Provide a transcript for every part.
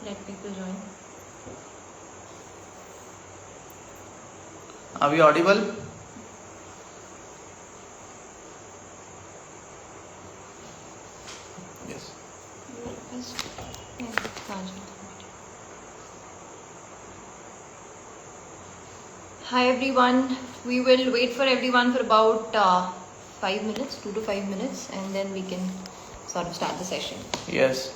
let people join. Are we audible? Yes. Hi everyone. We will wait for everyone for about 5 minutes, 2 to 5 minutes, and then we can sort of start the session. Yes.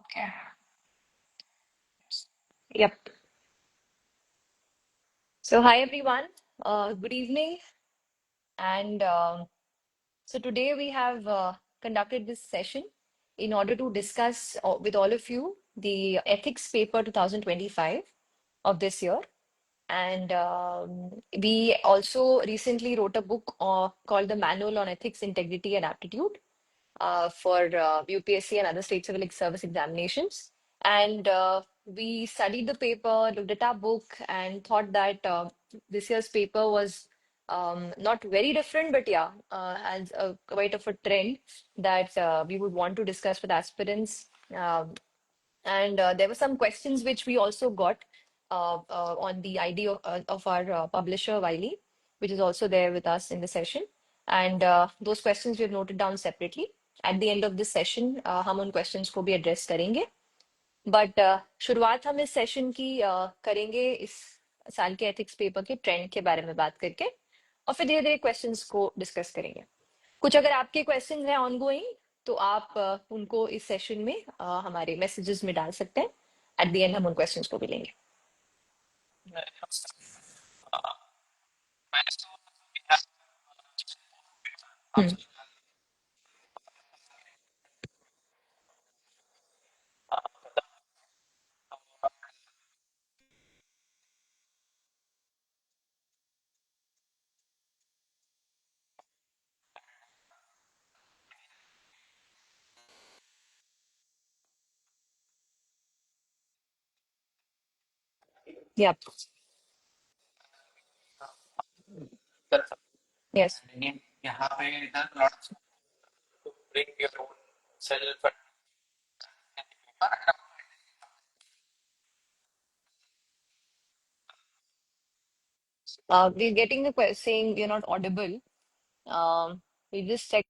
Okay. Yep. So hi everyone. Good evening. And so today we have conducted this session in order to discuss with all of you the ethics paper 2025 of this year. And we also recently wrote a book called The Manual on Ethics, Integrity and Aptitude for UPSC and other state civil service examinations. And we studied the paper, looked at our book, and thought that this year's paper was not very different, but yeah, has quite of a trend that we would want to discuss with aspirants. And there were some questions which we also got on the ID of our publisher, Wiley, which is also there with us in the session. And those questions we have noted down separately. At the end of this session, हम उन questions को भी address करेंगे. But शुरुआत हम इस session की करेंगे इस साल के ethics paper के trend के बारे में बात करके और फिर धीरे-धीरे questions को discuss करेंगे. कुछ अगर आपके क्वेश्चंस हैं ऑनगोइंग तो आप उनको इस सेशन में हमारे मैसेजेस में डाल सकते हैं. एट द एंड हम उन क्वेश्चंस को भी लेंगे. Yep. Yes. यहाँ पे इधर lots to bring your own self and We're getting the saying you're not audible. We just check.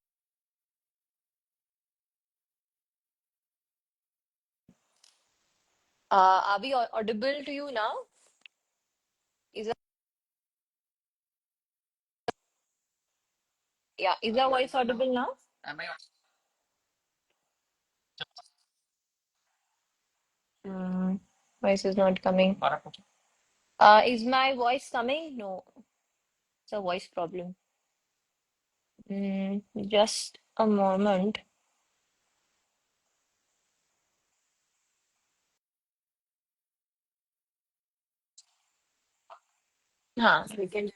Are we audible to you now? Is our voice audible now? am I Voice is not coming. Is my voice coming? No, it's a voice problem. Just a moment. हाँ, we can.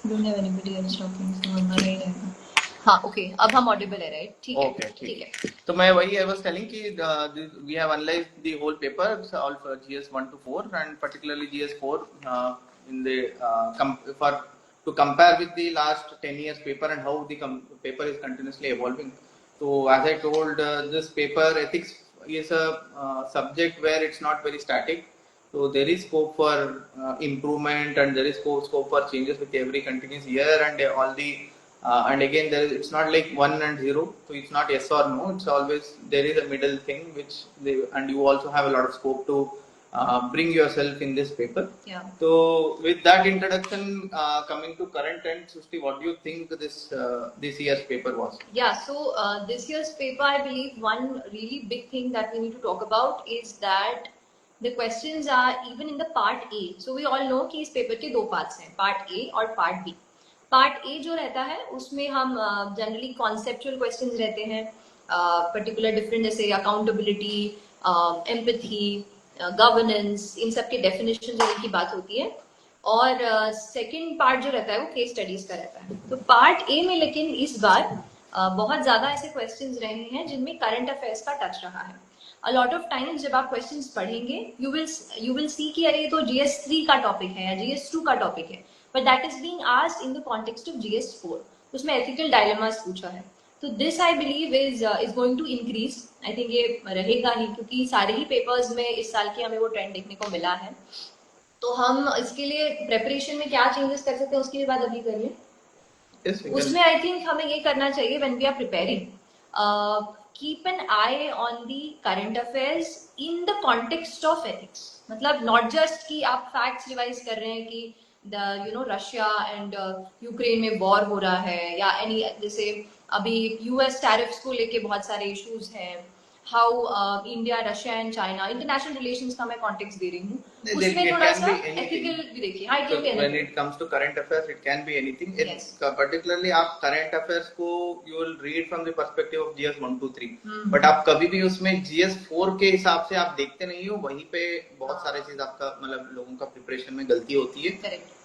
Don't have anybody else talking, so हमारा ही रहेगा. हाँ, okay. अब हम audible है, right? ठीक है. Okay, ठीक है. तो मैं वही I was telling कि we have analyzed the whole paper, all for GS 1 to 4 and particularly GS 4 in the for to compare with the last 10 years paper and how the paper is continuously evolving. So as I told, this paper ethics is a subject where it's not very static. So there is scope for improvement and there is scope for changes with every continuous year and all the and again it's not like 1 and 0, so it's not yes or no, it's always there is a middle thing which and you also have a lot of scope to bring yourself in this paper. Yeah. So with that introduction, coming to current trends, Sushti, what do you think this year's paper was? Yeah, so this year's paper, I believe one really big thing that we need to talk about is that the questions are even in the part A. So we all know कि इस paper के दो parts हैं, part A और part B. Part A जो रहता है उसमें हम जनरली कॉन्सेप्चुअल क्वेश्चंस रहते हैं, पर्टिकुलर डिफरेंट जैसे अकाउंटेबिलिटी, एम्पैथी, गवर्नेंस, इन सब के डेफिनेशन की बात होती है। और सेकंड पार्ट जो रहता है वो केस स्टडीज का रहता है। तो पार्ट ए में लेकिन इस बार बहुत ज्यादा ऐसे क्वेश्चंस रहे हैं जिनमें करंट अफेयर्स का टच रहा है। अ लॉट ऑफ टाइम्स जब आप क्वेश्चंस पढ़ेंगे यू विल सी कि अरे ये तो GS3 का टॉपिक है या GS2 का टॉपिक है, but that is being asked in the context of GS4। उसमें एथिकल डायलेमास पूछा है। तो this I believe is going to increase. I think ये रहेगा ही, क्योंकि सारे ही पेपर्स में इस साल की हमें वो ट्रेंड देखने को मिला है। तो हम इसके लिए प्रेपरेशन में क्या चेंजेस कर सकते हैं उसकी बात अभी करिए। Yes, we उसमें आई थिंक हमें ये करना चाहिए when we are preparing, keep an eye on the current affairs in the context of ethics. मतलब नॉट जस्ट कि आप फैक्ट्स रिवाइज कर रहे हैं कि रशिया एंड यूक्रेन में वॉर हो रहा है, या एनी जैसे अभी US टैरिफ्स को लेके बहुत सारे इश्यूज हैं, how India, Russia and China, international relations का मैं कॉन्टेक्स्ट दे रही हूँ, उसमें it थोड़ा can सा be anything. एथिकल भी देखिए। हाँ, So it can be when anything. it comes to current affairs, it can be anything. Yes. Particularly आप current affairs को you will read from the perspective of GS 1 2 3. But आप कभी भी उसमें GS 4 के हिसाब से आप देखते नहीं हो, वहीं पे बहुत सारे चीज आपका मतलब लोगों का प्रिपरेशन में गलती होती है. Correct.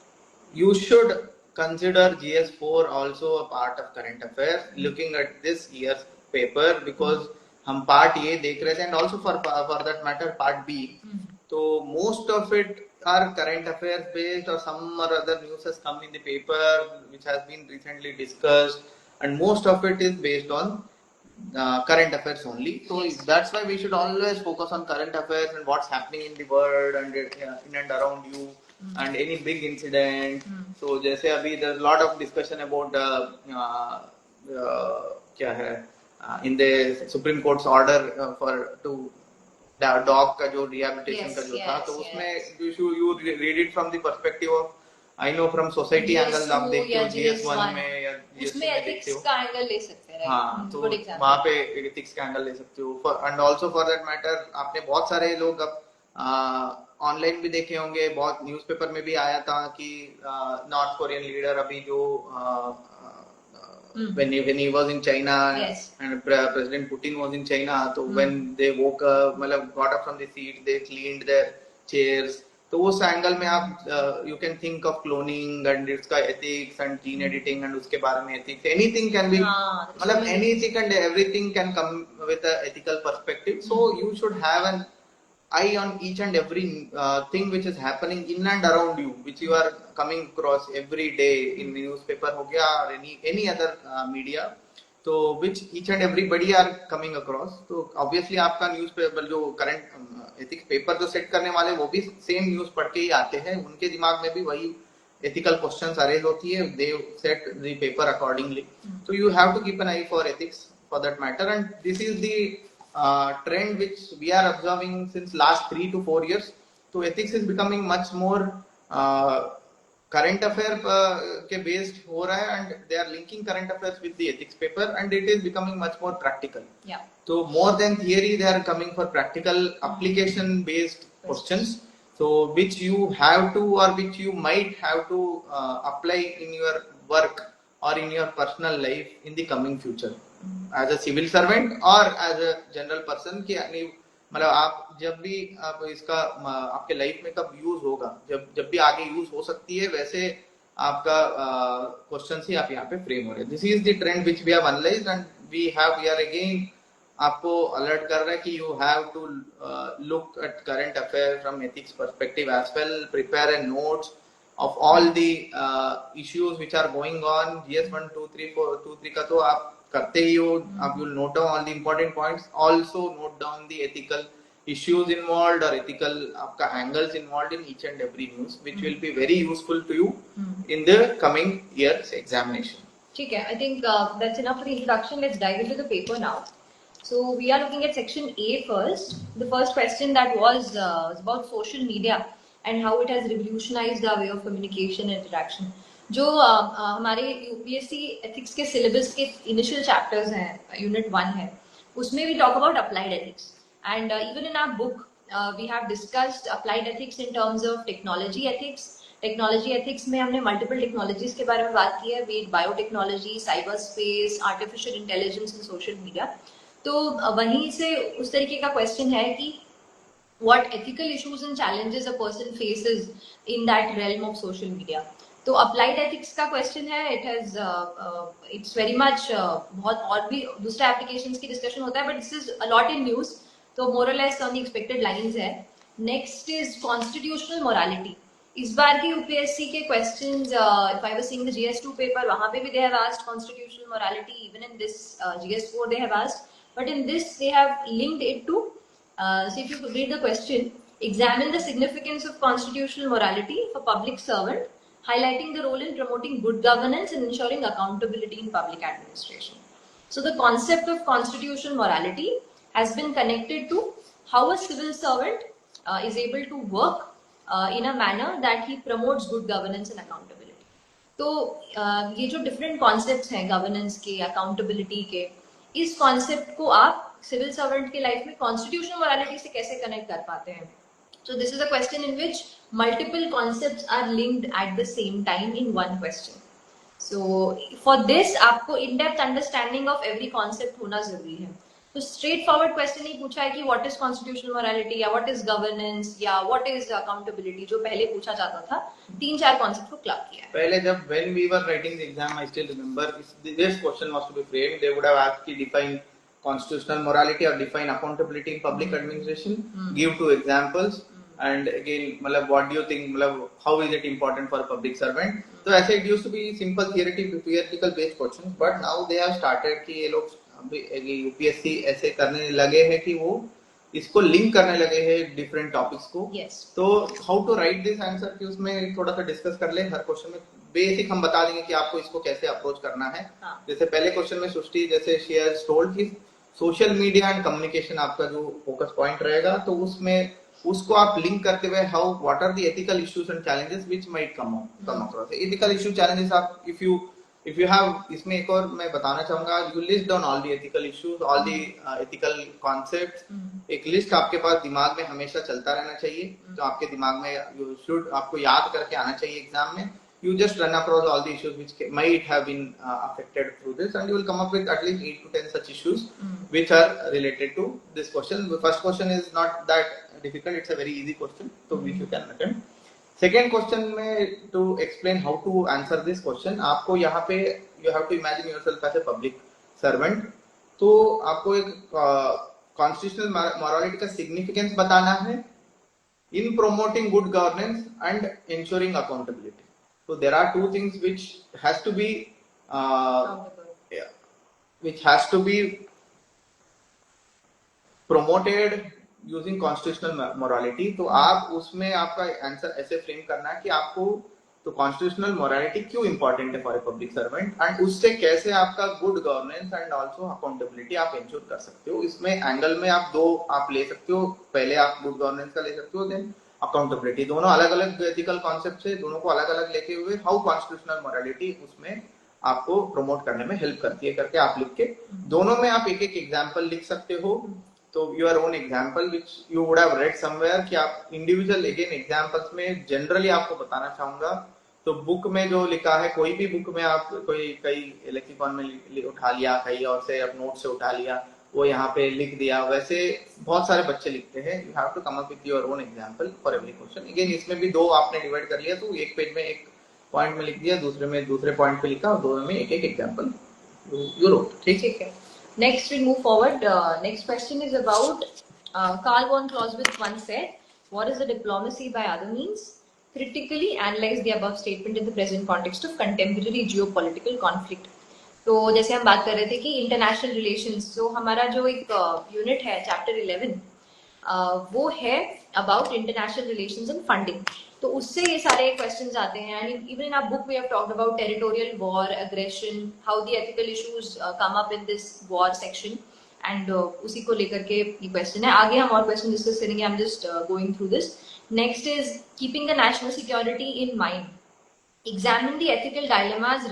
You should consider GS 4 also a part of current affairs. Looking at this year's paper, because हम पार्ट ये देख रहे थे and also for that matter part B. So most of it are current affairs based, or some or other news has come in the paper which has been recently discussed, and most of it is based on current affairs only. So Yes. that's why we should always focus on current affairs and what's happening in the world and in and around you, and any big incident. So जैसे अभी there's a lot of discussion about क्या है in the Supreme Court's order for to dog का जो rehabilitation का जो था, तो उसमें you read it from the perspective of, I know from society angle आप देखते हो GS1 में या GS2 उसमें में देखते एथिक्स हो, का एंगल ले सकते हैं। हाँ, तो वहाँ पे एथिक्स का एंगल ले सकते हो। And also for that matter आपने बहुत सारे लोग अब ऑनलाइन भी देखे होंगे, बहुत न्यूज़पेपर में भी आया था कि नॉर्थ कोरियन लीडर अभी जो when he was in China, yes. and President Putin was in China, so when they woke up, मतलब got up from the seat, they cleaned their chairs. तो उस एंगल में आप you can think of cloning and इसका ethics and gene editing and उसके बारे में ethics, anything can be, मतलब anything and everything can come with a ethical perspective. So you should have an eye on each and every thing which is happening in and around you, which you are coming across every day in newspaper हो गया or any other media, तो which each and everybody are coming across. तो obviously आपका newspaper जो current ethics paper जो set करने वाले वो भी सेम न्यूज़ पढ़ के ही आते हैं, उनके दिमाग में भी वही ethical questions अरेज होती है, they set the paper accordingly. So you have to keep an eye for ethics for that matter, and this is the trend which we are observing since last 3 to 4 years. So ethics is becoming much more current affair के based हो रहा है, and they are linking current affairs with the ethics paper, and it is becoming much more practical. Yeah. So more than theory, they are coming for practical application based questions. So which you have to, or which you might have to apply in your work or in your personal life in the coming future. As a civil servant और as a general person की, मतलब आप जब भी आप इसका आपके life में कब यूज होगा, जब भी आगे यूज हो सकती है, वैसे आपका क्वेश्चन ही आप यहाँ पे फ्रेम हो रहे हैं. This is the trend which we have analysed, and we are again आपको अलर्ट कर रहा है कि you have to look at current affair from ethics perspective as well, prepare and notes of all the issues which are going on. GS 1 2 3 4 2 3 का तो आप करते ही हो, आप you'll note down all the important points, also note down the ethical issues involved or ethical आपका angles involved in each and every news, which will be very useful to you in the coming year's examination. ठीक है, I think that's enough for the introduction. Let's dive into the paper now. So we are looking at section A first. The first question that was about social media and how it has revolutionized our way of communication and interaction. जो हमारे UPSC ethics के syllabus के initial chapters हैं, unit 1 है, उसमें we talk about applied ethics, and even in our book we have discussed applied ethics in terms of technology ethics. Technology ethics में हमने multiple technologies के बारे में बात की है, B biotechnology, cyber space, artificial intelligence and social media. तो वहीं से उस तरीके का क्वेश्चन है कि what ethical issues and challenges a person faces in that realm of social media. तो अप्लाइड एथिक्स का क्वेश्चन है. इट्स वेरी मच बहुत और भी दूसरे एप्लीकेशंस की डिस्कशन होता है, but this is a lot in news, तो मोर और less on the expected lines है. Next is constitutional morality. इस बार की यूपीएससी के questions, if I was seeing the GS 2 paper, वहां पे भी they have asked constitutional morality. Even in this GS 4 they have asked, but in this they have linked it to, so if you could read the question: examine the significance of constitutional morality for public servant, highlighting the role in promoting good governance and ensuring accountability in public administration. So the concept of constitutional morality has been connected to how a civil servant is able to work in a manner that he promotes good governance and accountability. तो ये जो different concepts हैं governance के, accountability के, इस concept को आप civil servant के लाइफ में कॉन्स्टिट्यूशनल मोरालिटी से कैसे कनेक्ट कर पाते हैं? So this is a question in which multiple concepts are linked at the same time in one question. So for this आपको in-depth understanding of every concept होना जरूरी है. तो स्ट्रेट फॉरवर्ड क्वेश्चन ही पूछा है कि व्हाट इज कॉन्स्टिट्यूशनल मोरालिटी या what is governance या व्हाट इज अकाउंटेबिलिटी, जो पहले पूछा जाता था. 3-4 कॉन्सेप्ट को क्लब किया है. पहले जब when we were writing the exam, I still remember this question was to be framed. They would have asked to define constitutional morality or define accountability in public administration. Give 2 examples. And again, मतलब what do you think, मतलब how is it important for a public servant? तो ऐसे it used to be simple theoretical based questions, but now they have started कि ये लोग UPSC ऐसे करने लगे हैं कि वो इसको लिंक करने लगे हैं डिफरेंट टॉपिक्स को. yes. तो how to write this answer कि उसमें थोड़ा सा डिस्कस कर ले. हर क्वेश्चन में बेसिक हम बता देंगे कि आपको इसको कैसे अप्रोच करना है. जैसे पहले क्वेश्चन में सृष्टि जैसे शी हैज टोल्ड कि सोशल मीडिया एंड कम्युनिकेशन आपका जो फोकस पॉइंट रहेगा, तो उसमें उसको आप लिंक करते हुए how what are the ethical issues and challenges which might come across. Ethical issue challenges आप if you have, इसमें एक और मैं बताना चाहूंगा, you list down all the ethical issues, all the ethical concepts. एक लिस्ट आपके पास दिमाग में हमेशा चलता रहना चाहिए, तो आपके दिमाग में you should, आपको याद करके आना चाहिए एग्जाम में. You just run across all the issues which might have been affected through this, and you will come up with at least 8 to 10 such issues which are related to this question. The first question is not that difficult, it's a very easy question, so which you can attempt. Second question में to explain how to answer this question, आपको यहाँ पे you have to imagine yourself as a public servant. तो आपको एक constitutional morality का significance बताना है in promoting good governance and ensuring accountability. तो there are 2 things which has to be promoted using constitutional morality. तो आप उसमें आपका आंसर ऐसे फ्रेम करना है कि आपको तो कॉन्स्टिट्यूशनल मोरालिटी क्यों इंपॉर्टेंट है for a public servant, and उससे कैसे आपका good governance and also accountability आप इंश्योर कर सकते हो. इसमें एंगल में आप 2 आप ले सकते हो. पहले आप गुड गवर्नेंस का ले सकते हो, देन अकाउंटेबिलिटी. दोनों अलग अलग एथिकल कॉन्सेप्ट है, दोनों को अलग अलग लेके हुए हाउ कॉन्स्टिट्यूशनल मोरालिटी उसमें आपको प्रमोट करने में हेल्प करती है करके आप लिख के दोनों में आप एक एक एग्जाम्पल लिख सकते हो. तो your own example which you would have read somewhere कि आप इंडिविजुअल अगेन एग्जाम्पल्स में जनरली आपको बताना चाहूंगा. तो बुक में जो लिखा है, कोई भी बुक में आप कोई कई लेक्सिकॉन में उठा लिया, कहीं और से आप नोट से उठा लिया, वो यहाँ पे लिख दिया, वैसे बहुत सारे बच्चे लिखते हैं. You have to come up with your own example for every question. Again इसमें भी 2 आपने डिवाइड कर लिया, तो एक पेज में एक पॉइंट में लिख दिया, दूसरे में दूसरे पॉइंट पे लिखा, और दोनों में एक एक एग्जाम्पल यू रोट. ठीक है. Next, we move forward. Next question is about Karl von Clausewitz once said, "What is the diplomacy by other means? Critically analyze the above statement in the present context of contemporary geopolitical conflict." तो जैसे हम बात कर रहे थे कि international relations, जो हमारा जो एक यूनिट है चैप्टर 11, वो है about international relations and funding. तो उससे ये सारे क्वेश्चंस आते हैं. And even in our book we have talked about territorial war, aggression, how the ethical issues come up in this war section, and उसी को लेकर के ये क्वेश्चन है. आगे हम और क्वेश्चन डिस्कस करेंगे. I am just going through this. Next is keeping the national security in mind. Examine the ethical dilemmas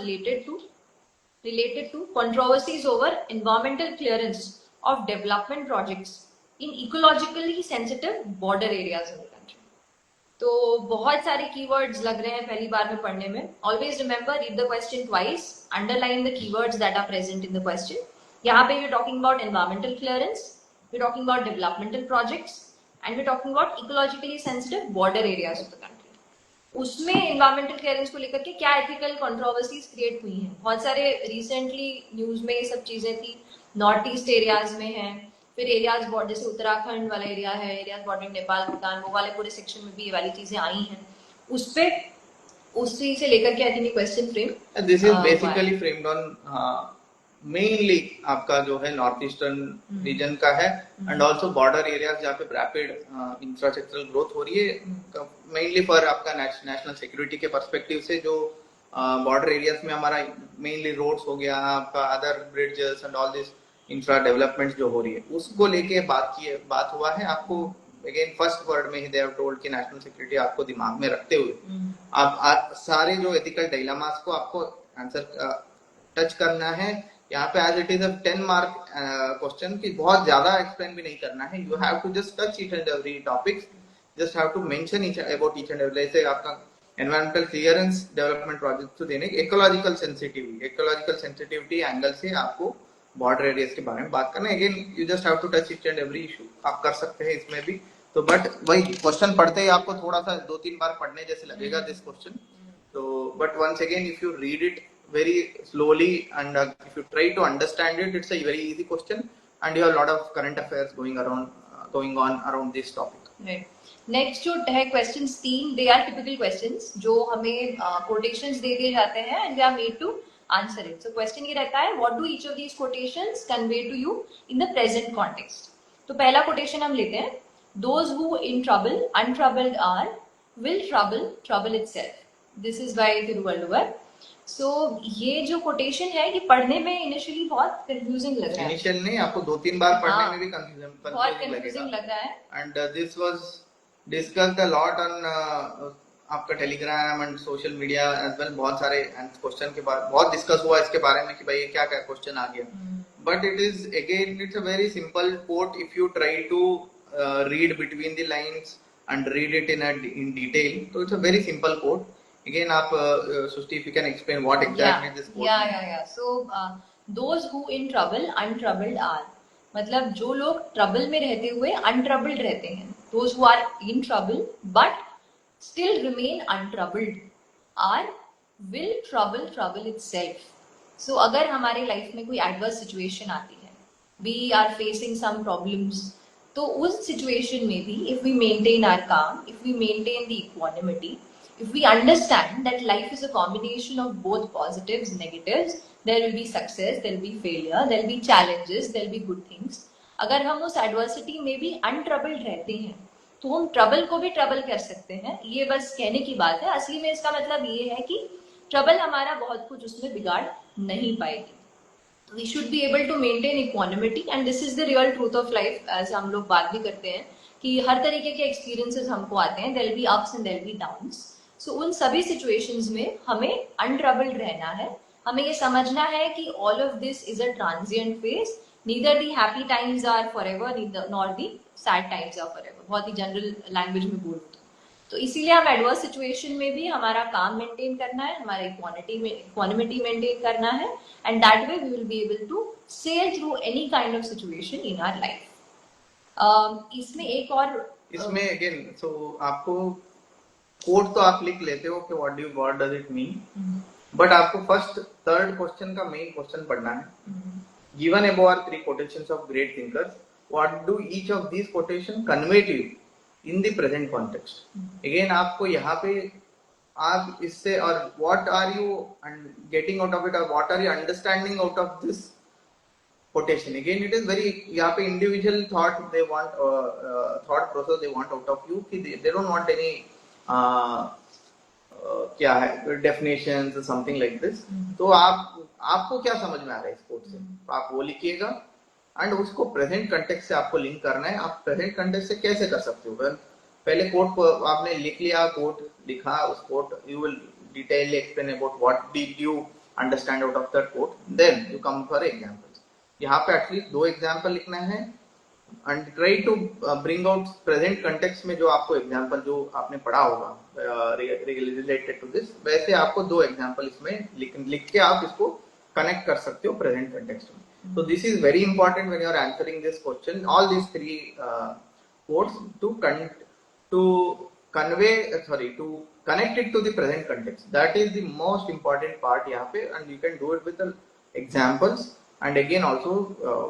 related to controversies over environmental clearance of development projects in ecologically sensitive border areas in the country. तो बहुत सारे keywords लग रहे हैं पहली बार में पढ़ने में. Always remember, read the question twice, underline the keywords that are present in the question. यहाँ पे we're talking about environmental clearance, we're talking about developmental projects, and we're talking about ecologically sensitive border areas of the country. उसमें environmental clearance को लेकर के क्या ethical controversies create हुई हैं. बहुत सारे रिसेंटली न्यूज में ये सब चीजें थी. नॉर्थ ईस्ट एरियाज में है, फिर एरियाज बॉर्डर जैसे उत्तराखंड वाला एरिया है, एरियाज बॉर्डर नेपाल भूटान, वो वाले पूरे सेक्शन में भी ये वाली चीजें आई हैं. उस पे उस चीज से लेकर के I think question frame. This is basically framed on mainly आपका जो है नॉर्थ ईस्टर्न रीजन का है एंड ऑल्सो बॉर्डर एरियाज जहाँ पे रैपिड इंफ्रास्ट्रक्चरल ग्रोथ हो रही है, मेनली फॉर आपका नेशनल सिक्योरिटी के पर्सपेक्टिव से जो बॉर्डर एरियाज में हमारा मेनली रोड्स हो गया, आपका other bridges and all this infra development जो हो रही है उसको लेके बात हुआ है. आपको अगेन फर्स्ट वर्ड में ही दे हैव टोल्ड कि नेशनल सिक्योरिटी आपको दिमाग में रखते हुए आप सारे जो एथिकल डायलेमास को आपको आंसर टच करना है. यहाँ पे as it is 10 mark question की बहुत ज्यादा एक्सप्लेन भी नहीं करना है. You have to just touch each and every topic, just have to mention about each and every. जैसे आपका एनवायरमेंटल क्लियरेंस डेवलपमेंट प्रोजेक्ट तो देने इकोलॉजिकल सेंसिटिविटी एंगल से आपको बॉर्डर एरियाज के बारे में बात करना है. Again you just have to touch each and every issue. आप कर सकते हैं इसमें भी. तो बट वही क्वेश्चन पढ़ते ही आपको थोड़ा सा 2-3 बार पढ़ने जैसे लगेगा दिस क्वेश्चन. तो but once again if you read it very slowly and if you try to understand it, it's a very easy question and you have a lot of current affairs going on around this topic. Right. Next जो है questions 3, they are typical questions जो हमें quotations दे दिए जाते हैं and we are made to answer it. So question ये रहता है, what do each of these quotations convey to you in the present context. तो पहला कोटेशन हम लेते हैं, those who in trouble untroubled are will trouble itself. This is by Thiruvalluvar. So ये जो कोटेशन है ये पढ़ने में इनिशियली बहुत कंफ्यूजिंग लग रहा है. इनिशियल नहीं, आपको 2-3 बार पढ़ने में भी कंफ्यूजिंग लग रहा है. And this was discussed a lot on आपका Telegram and social media as well. बहुत सारे क्वेश्चन के बाद बहुत डिस्कस हुआ इसके बारे में कि भाई क्या क्या क्वेश्चन आ गया. But it is again it's a very simple quote if you try to read between the lines and read it in detail. So it's a very simple quote. Again, Sushti, if you can explain what exactly this quote means. Yeah. So, those who in trouble, untroubled are. मतलब जो लोग trouble में रहते हुए untroubled रहते हैं. Those who are in trouble but still remain untroubled are will trouble itself. So अगर हमारे लाइफ में कोई adverse situation आती है, we are facing some problems, तो उस सिचुएशन में भी if we maintain our calm, if we maintain the equanimity, if we understand that life is a combination of both positives, negatives, there will be success, there will be failure, there will be challenges, there will be good things. अगर हम उस adversity में भी untroubled रहते हैं तो हम trouble को भी ट्रबल कर सकते हैं. ये बस कहने की बात है. असली में इसका मतलब ये है कि ट्रबल हमारा बहुत कुछ उसमें बिगाड़ नहीं पाएगी. We should be able to maintain equanimity and this is the real truth of life. as हम लोग बात भी करते हैं कि हर तरीके के experiences हमको आते हैं. there will be ups and there will be downs. so उन सभी situations में हमें untroubled रहना है. हमें ये समझना है कि all of this is a transient phase. neither the happy times are forever nor the sad times are forever. बहुत ही जनरल लैंग्वेज में बोलूँ तो इसीलिए हम एडवर्स सिचुएशन में भी हमारा काम मेंटेन करना है, हमारा इक्वानिमिटी मेंटेन करना है and that way we will be able to sail through any kind of situation in our life. इसमें एक और इसमें अगेन सो आपको कोड तो आप लिख लेते हो कि what does it mean, but आपको फर्स्ट थर्ड क्वेश्चन का मेन क्वेश्चन पढ़ना है. Given above are 3 quotations of great thinkers, what do each of these quotation convey to you in the present context. Again आपको यहाँ पे आप इससे और what are you getting out of it or what are you understanding out of this quotation. Again it is very यहाँ पे individual thought they want thought process they want out of you कि they don't want any क्या है definitions or something like this. तो आपको क्या समझ में आ रहा है इस कोट से आप वो लिखिएगा एंड उसको प्रेजेंट कंटेक्स्ट से आपको लिंक करना है. आप प्रेजेंट कंटेक्स्ट से कैसे कर सकते हो? पहले कोट को आपने लिख लिया, कोट लिखा, उस quote you will detailly explain about what did you understand out of that quote. Then you come for examples. यहाँ पे एटलीस्ट 2 एग्जांपल लिखना है and try to bring out present context में जो आपको एग्जांपल जो आपने पढ़ा होगा रिलेटेड टू दिस, वैसे आपको 2 एग्जांपल इसमें लिख के आप इसको कनेक्ट कर सकते हो प्रेजेंट कंटेक्स्ट में. So this is very important when you are answering this question. All these 3 quotes to connect it to the present context. That is the most important part यहाँ पे, and you can do it with the examples, and again also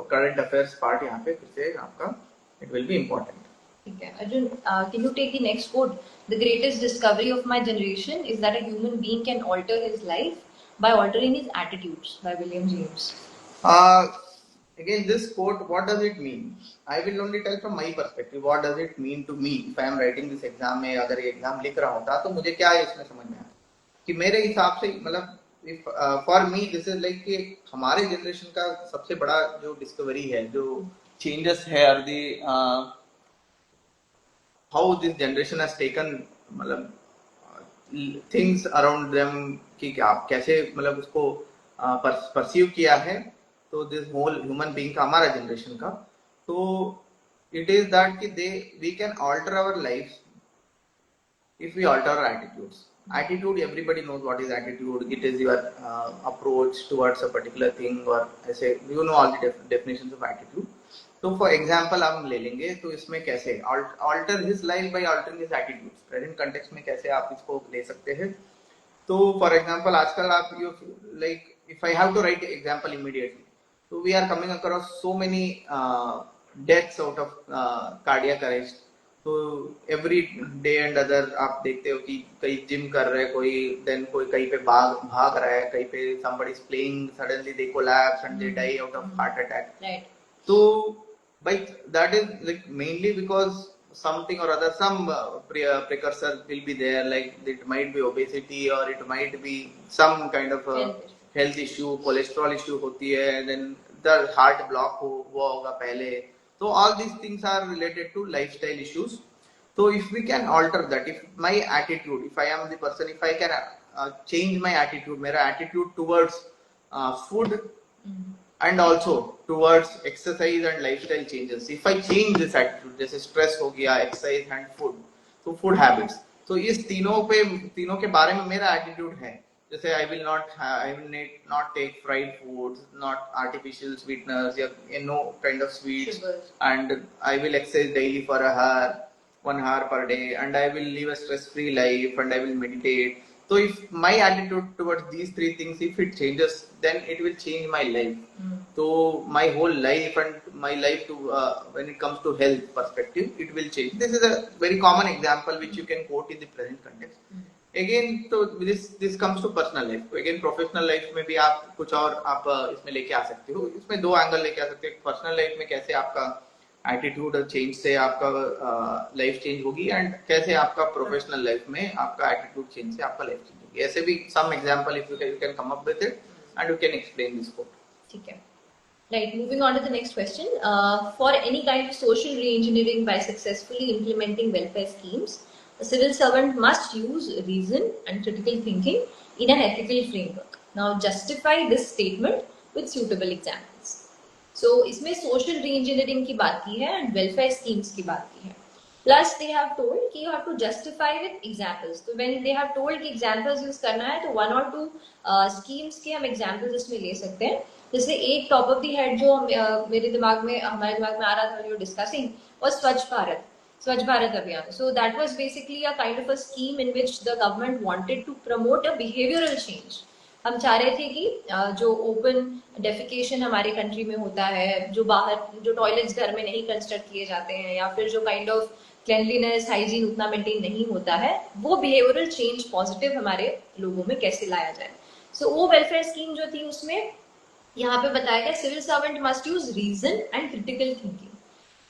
current affairs part यहाँ पे फिर से आपका it will be important. Okay, Arjun, can you take the next quote? The greatest discovery of my generation is that a human being can alter his life by altering his attitudes, by William James. Again, this quote, what does it mean? I will only tell from my perspective. What does it mean to me? If I am writing this exam में अगर ये exam लिख रहा होता तो मुझे क्या है इसमें समझ में आया कि मेरे हिसाब से मतलब for me this is like कि हमारे जनरेशन का सबसे बड़ा जो डिस्कवरी है, जो चेंजेस है, और the how this generation has taken मतलब थिंग्स अराउंड देम कि आप कैसे मतलब उसको परसीव किया है. तो दिस होल ह्यूमन बीइंग का, हमारा जनरेशन का, तो इट इज दैट कि we can alter our life if we alter our attitudes. Attitude, everybody knows what is attitude. It is your approach towards a particular thing, or ऐसे you know all the definitions of attitude. तो for example हम ले लेंगे तो इसमें कैसे alter his life by altering his attitudes. Present context में कैसे आप इसको ले सकते हैं. तो for example आजकल आप like if I have to write example immediately, so we are coming across so many deaths out of cardiac arrest. तो एवरी डे एंड अदर आप देखते हो कि कहीं जिम कर रहे हैं कोई, देन कोई कहीं पे भाग रहा है, कहीं पे somebody is playing, suddenly they collapse and they die out of heart attack. Right. So but that is like mainly because something or other, some precursor will be there, like it might be obesity or it might be some kind of health issue, cholesterol issue होती है, then the heart block हुआ होगा पहले. So all these things are related to lifestyle issues. So if we can alter that, if my attitude, if I am the person, if I can change my attitude, मेरा attitude towards food and also towards exercise and lifestyle changes, if I change this attitude, जैसे stress हो गया, exercise and food, so food habits, so इस तीनों के बारे में मेरा attitude है, जैसे I will not take fried foods, not artificial sweeteners, no kind of sweets, and I will exercise daily for 1 hour per day, and I will live a stress-free life, and I will meditate. So if my attitude towards these three things, if it changes, then it will change my life. So my whole life and my life to when it comes to health perspective, it will change. This is a very common example which you can quote in the present context. Again, तो this comes to personal life. तो again professional life में भी आप कुछ और आप इसमें लेके आ सकते हो. इसमें दो एंगल लेके आ सकते हो. पर्सनल लाइफ में कैसे आपका एटीट्यूड चेंज से आपका लाइफ चेंज होगी, एंड कैसे आपका प्रोफेशनल लाइफ में आपका एटीट्यूड चेंज से आपका लाइफ चेंज होगी. ऐसे भी some example if you can come up with it and you can explain this quote. ठीक है. Right, moving on to the next question. For any kind of social re-engineering by successfully implementing welfare schemes, a civil servant must use reason and critical thinking in an ethical framework. Now justify this statement with suitable examples. So इसमें social re-engineering की बात की है and welfare schemes की बात की है. Plus they have told कि you have to justify with examples. तो when they have told कि examples use करना है तो 1 or 2 schemes के हम examples इसमें ले सकते हैं. जैसे एक टॉप ऑफ द हेड जो हमारे दिमाग में आ रहा था when डिस्कसिंग was स्वच्छ भारत अभियान. So that was basically a kind of a scheme in which the government wanted to promote a behavioral change. हम चाह रहे थे कि जो ओपन डेफिकेशन हमारे कंट्री में होता है, जो बाहर जो टॉयलेट्स घर में नहीं कंस्ट्रक्ट किए जाते हैं, या फिर जो काइंड ऑफ क्लेanलीनेस हाइजीन उतना मेंटेन नहीं होता है, वो बिहेवियरल चेंज पॉजिटिव हमारे लोगों में कैसे लाया जाए. सो वो वेलफेयर स्कीम जो थी उसमें यहाँ पे बताया गया civil servant must use reason and critical thinking.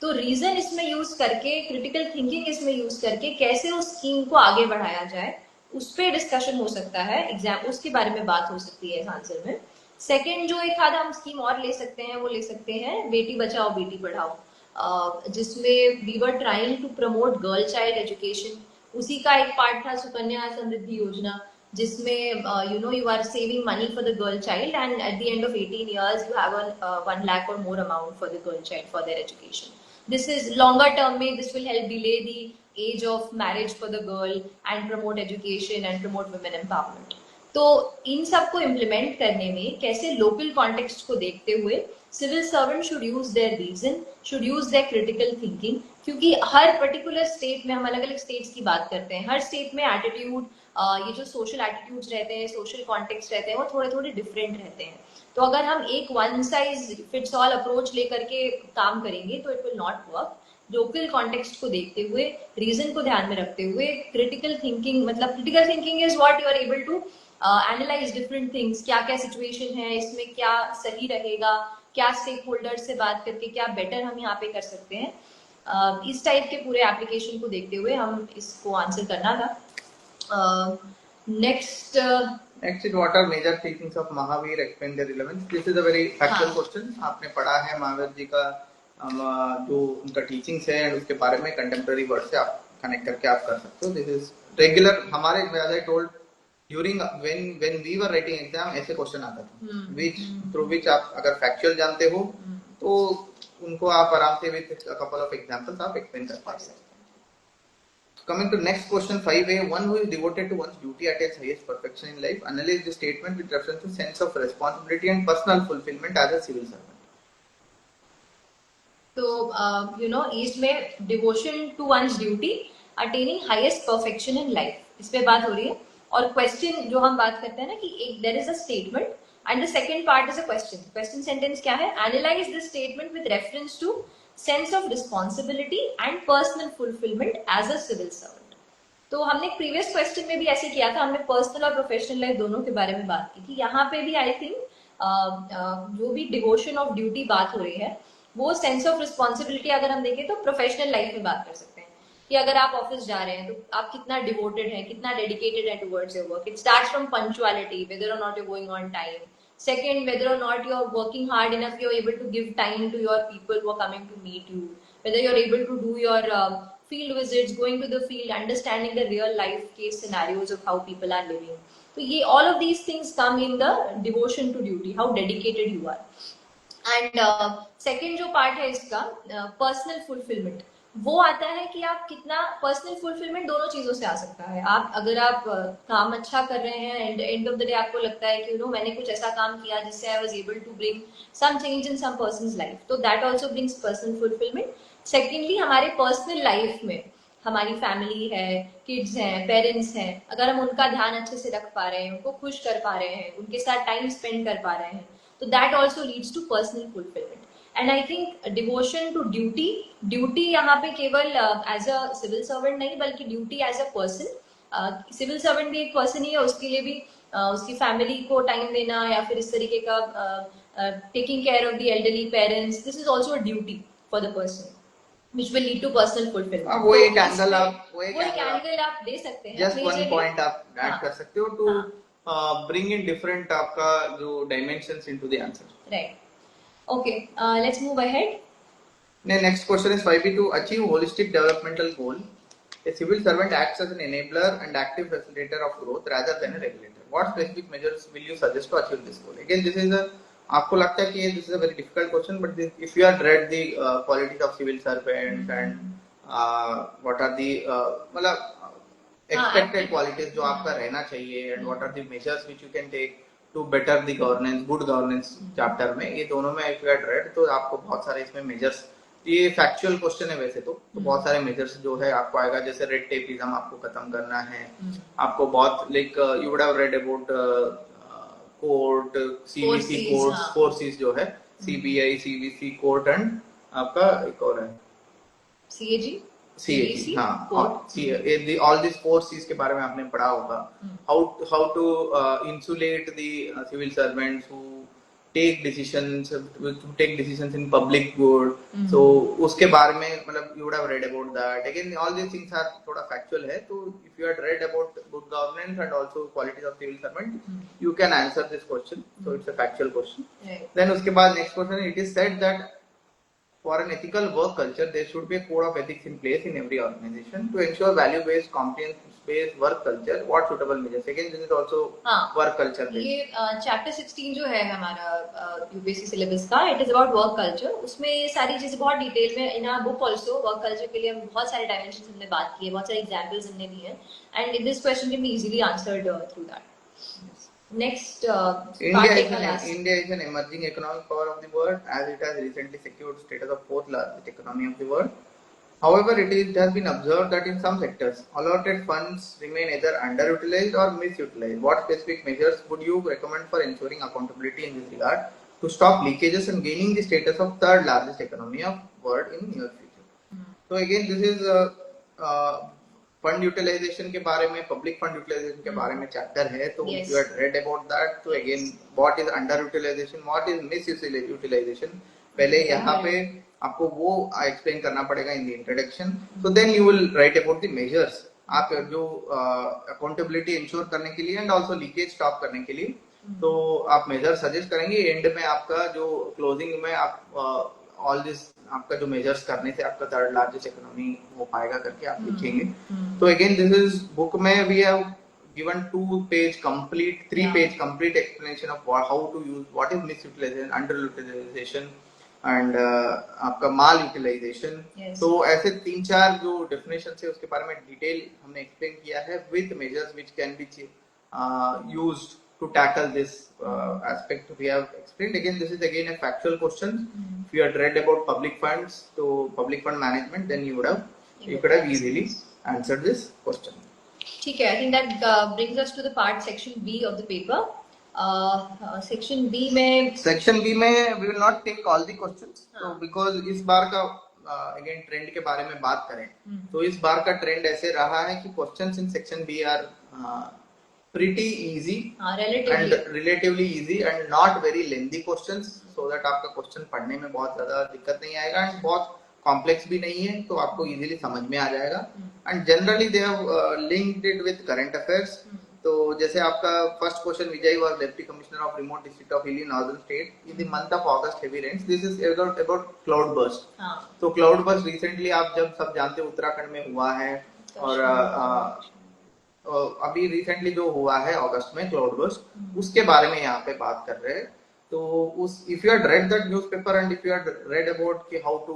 तो रीजन इसमें यूज करके, क्रिटिकल थिंकिंग इसमें यूज करके कैसे उस स्कीम को आगे बढ़ाया जाए, उस पर डिस्कशन हो सकता है एग्जाम, उसके बारे में बात हो सकती है इस आंसर में. सेकेंड जो एक आधा हम स्कीम और ले सकते हैं, वो ले सकते हैं बेटी बचाओ बेटी पढ़ाओ, जिसमें we were trying to promote girl child education. उसी का एक पार्ट था सुकन्या समृद्धि योजना, जिसमें you are saving money for the girl child, and at the end of 18 years you have a 1 lakh or more amount for the girl child for their education. This is longer term में, this will help delay the age of marriage for the girl and promote education and promote women empowerment. तो इन सब को implement करने में कैसे local context को देखते हुए civil servant should use their reason, should use their critical thinking क्योंकि हर पर्टिकुलर स्टेट में हम अलग अलग स्टेट्स की बात करते हैं, हर स्टेट में एटीट्यूड, ये जो सोशल एटीट्यूड्स रहते हैं, सोशल कॉन्टेक्स्ट रहते हैं, वो थोड़े थोड़े डिफरेंट रहते हैं। तो अगर हम एक one size fits all approach लेकर के काम करेंगे तो it will not work. Local context को देखते हुए, रीजन को ध्यान में रखते हुए, क्रिटिकल थिंकिंग, मतलब critical thinking is what you are able to analyse different things, क्या क्या सिचुएशन है, इसमें क्या सही रहेगा, क्या स्टेक होल्डर से बात करके क्या बेटर हम यहाँ पे कर सकते हैं। इस टाइप के पूरे एप्लीकेशन को देखते हुए हम इसको आंसर करना था। Next Next is what are major teachings of Mahavir explain their relevance. This is a very factual हाँ. question. आपने पढ़ा है महावीर जी का जो उनका टीचिंग्स है and उसके बारे में कंटेम्प्रेरी वर्ड से आप कनेक्ट करके आप कर सकते हो. This is regular हमारे as I told during when we were writing exam ऐसे क्वेश्चन आता था which through which आप अगर फैक्चुअल जानते हो तो उनको आप आराम से with a couple of examples आप एक्सप्लेन कर पाते हैं. Coming to next question 5a, one who is devoted to one's duty attains highest perfection in life. Analyze the statement with reference to sense of responsibility and personal fulfillment as a civil servant. तो you know इसमें devotion to one's duty, attaining highest perfection in life, इस पे बात हो रही है। और question जो हम बात करते हैं ना कि एक there is a statement and the second part is a question. Question sentence क्या है? Analyse this statement with reference to sense of responsibility and personal fulfilment as a civil servant. तो हमने प्रीवियस क्वेश्चन में भी ऐसे किया था, हमने पर्सनल और प्रोफेशनल लाइफ दोनों के बारे में बात की थी। यहाँ पे भी आई थिंक जो भी डिवोशन ऑफ ड्यूटी बात हो रही है वो सेंस ऑफ रिस्पॉन्सिबिलिटी अगर हम देखें तो प्रोफेशनल लाइफ में बात कर सकते हैं कि अगर आप ऑफिस जा रहे हैं तो आप कितना डिवोटेड है, कितना डेडिकेटेड है towards your work. It starts from punctuality, whether और not you going on time. Second, whether or not you're working hard enough, you're able to give time to your people who are coming to meet you. Whether you're able to do your field visits, going to the field, understanding the real life case scenarios of how people are living. So, all of these things come in the devotion to duty, how dedicated you are. And second जो part है इसका personal fulfilment, वो आता है कि आप कितना personal fulfilment दोनों चीजों से आ सकता है। आप अगर आप काम अच्छा कर रहे हैं and and of the day आपको लगता है कि मैंने कुछ ऐसा काम किया जिससे I was able to bring some change in some person's life, तो that also brings personal fulfilment. Secondly, हमारे पर्सनल लाइफ में हमारी फैमिली है, किड्स हैं, पेरेंट्स हैं, अगर हम उनका ध्यान अच्छे से रख पा रहे हैं, उनको खुश कर पा रहे हैं, उनके साथ टाइम स्पेंड कर पा रहे हैं, तो that also leads to personal fulfillment. And I think devotion to duty यहाँ पे केवल as a civil servant नहीं बल्कि duty as a person, civil servant भी एक person ही है, उसके लिए भी उसकी family को time देना या फिर इस तरीके का taking care of the elderly parents, this is also a duty for the person which will lead to personal fulfillment. वो एक एंगल आप दे सकते हैं, just one point आप ऐड कर सकते हो to bring in different आपका जो dimensions into the answer. Right. Okay, let's move ahead. Next question is 5b. To achieve holistic developmental goal, a civil servant acts as an enabler and active facilitator of growth rather than a regulator. What specific measures will you suggest to achieve this goal? Again, this is a आपको लगता है कि this is a very difficult question, but if you have read the qualities of civil servants and what are the मतलब expected qualities जो आपका रहना चाहिए and what are the measures which you can take to better the governance, good governance chapter में, ये दोनों में if you had read तो आपको बहुत सारे इसमें measures, ये फैक्चुअल क्वेश्चन है वैसे तो बहुत सारे मेजर्स जो है आपको आएगा, जैसे रेड टेपिज्म आपको खत्म करना है, आपको बहुत like you would have read about court, CVC court, 4 C's जो है सीबीआई, सीवीसी, कोर्ट एंड आपका एक और है सीएजी, हाँ, ऑल दिस 4 C's के बारे में आपने पढ़ा होगा, how to insulate the civil servants who take decisions in public good. So उसके बारे में मतलब you would have read about that. Again, all these things are थोड़ा factual है, तो if you had read about good governance and also qualities of civil servant, you can answer this question. So it's a factual question. Right. Then उसके बाद next question, it is said that for an ethical work culture, there should be a code of ethics in place in every organization to ensure value-based, competence-based work culture. What suitable measures? Again, this is also work culture based. ये chapter 16 जो है हमारा UPSC syllabus का, it is about work culture. उसमें ये सारी चीजें बहुत डिटेल में in our book also work culture के लिए हम बहुत सारे dimensions हमने बात की है, बहुत सारे examples हमने दिए हैं, and this question can be easily answered through that. Next, India is an emerging economic power of the world as it has recently secured status of 4th largest economy of the world. However, it has been observed that in some sectors, allotted funds remain either underutilized or misutilized. What specific measures would you recommend for ensuring accountability in this regard to stop leakages and gaining the status of third largest economy of world in near future? So again, this is fund utilisation के बारे में, public fund utilisation के बारे में chapter है. तो Yes. You had read about that. तो again what is under utilisation, what is mis utilisation, पहले यहाँ पे आपको वो एक्सप्लेन करना पड़ेगा in the introduction. So then you will write about the measures आप जो अकाउंटेबिलिटी इंश्योर करने के लिए एंड ऑल्सो लीकेज स्टॉप करने के लिए. तो आप मेजर सजेस्ट करेंगे. एंड में आपका जो क्लोजिंग में आप ऑल दिस आपका जो मेजर्स करने से आपका थर्ड लार्जेस्ट इकोनॉमी हो पाएगा करके आप लिखेंगे. तो अगेन दिस इज बुक में we have given 2-page complete, 3-page complete explanation of how to use, what is misutilization, underutilization and आपका माल यूटिलाइजेशन. तो ऐसे 3-4 जो डेफिनेशन है उसके बारे में डिटेल हमने एक्सप्लेन किया है with measures which can be used to tackle this aspect we have explained. Again, this is again a factual question. If you had read about public funds to public fund management, then you could have easily answered this question. ठीक है, I think that brings us to the part section B of the paper. Section B में we will not take all the questions. So because इस बार का again trend के बारे में बात करें तो इस बार का trend ऐसे रहा है कि questions in section B are pretty easy and relatively easy and not very lengthy questions, so that आपका question पढ़ने में बहुत ज्यादा दिक्कत नहीं आएगा and बहुत कॉम्प्लेक्स भी नहीं है, तो आपको इजीली समझ में आ जाएगा. And generally they have linked it with current affairs. तो जैसे आपका first question, Vijay was deputy commissioner of remote district of hilly northern state in the month of August, heavy rains. This is about cloud burst. तो cloud burst recently आप जब सब जानते हैं उत्तराखंड में हुआ है, और अभी रिसेंटली जो हुआ है अगस्त में क्लाउड बर्स्ट, उसके बारे में यहाँ पे बात कर रहे हैं. तो उस if you had read that newspaper and if you had read about कि how to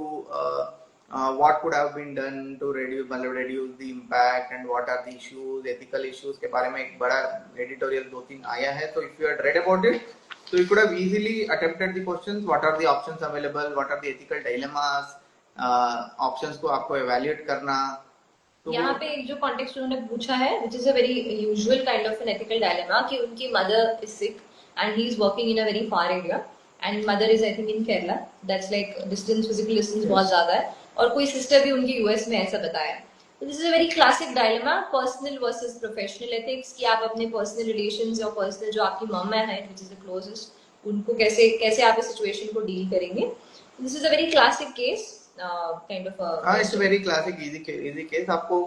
what could have been done to reduce the impact and what are the issues, ethical issues के बारे में एक बड़ा editorial 2-3 आया है. तो if you had read about it, so you could have easily attempted the questions. What are the options available, what are the ethical dilemmas, options को आपको evaluate करना. तो यहाँ पे एक जो कॉन्टेक्स्ट उन्होंने पूछा है, which is a very usual kind of an ethical dilemma, कि उनकी mother is sick and he is working in a very far area and mother is I think in Kerala. That's like distance, physical distance बहुत ज़्यादा है, और कोई sister भी उनकी US में ऐसा बताया. So this is a very classic dilemma, personal versus professional ethics, कि आप अपने personal relations या personal जो आपकी mama है, which is the closest, उनको कैसे आप इस situation को deal करेंगे. This is a very classic case. Kind of a it's a very classic easy case. आपको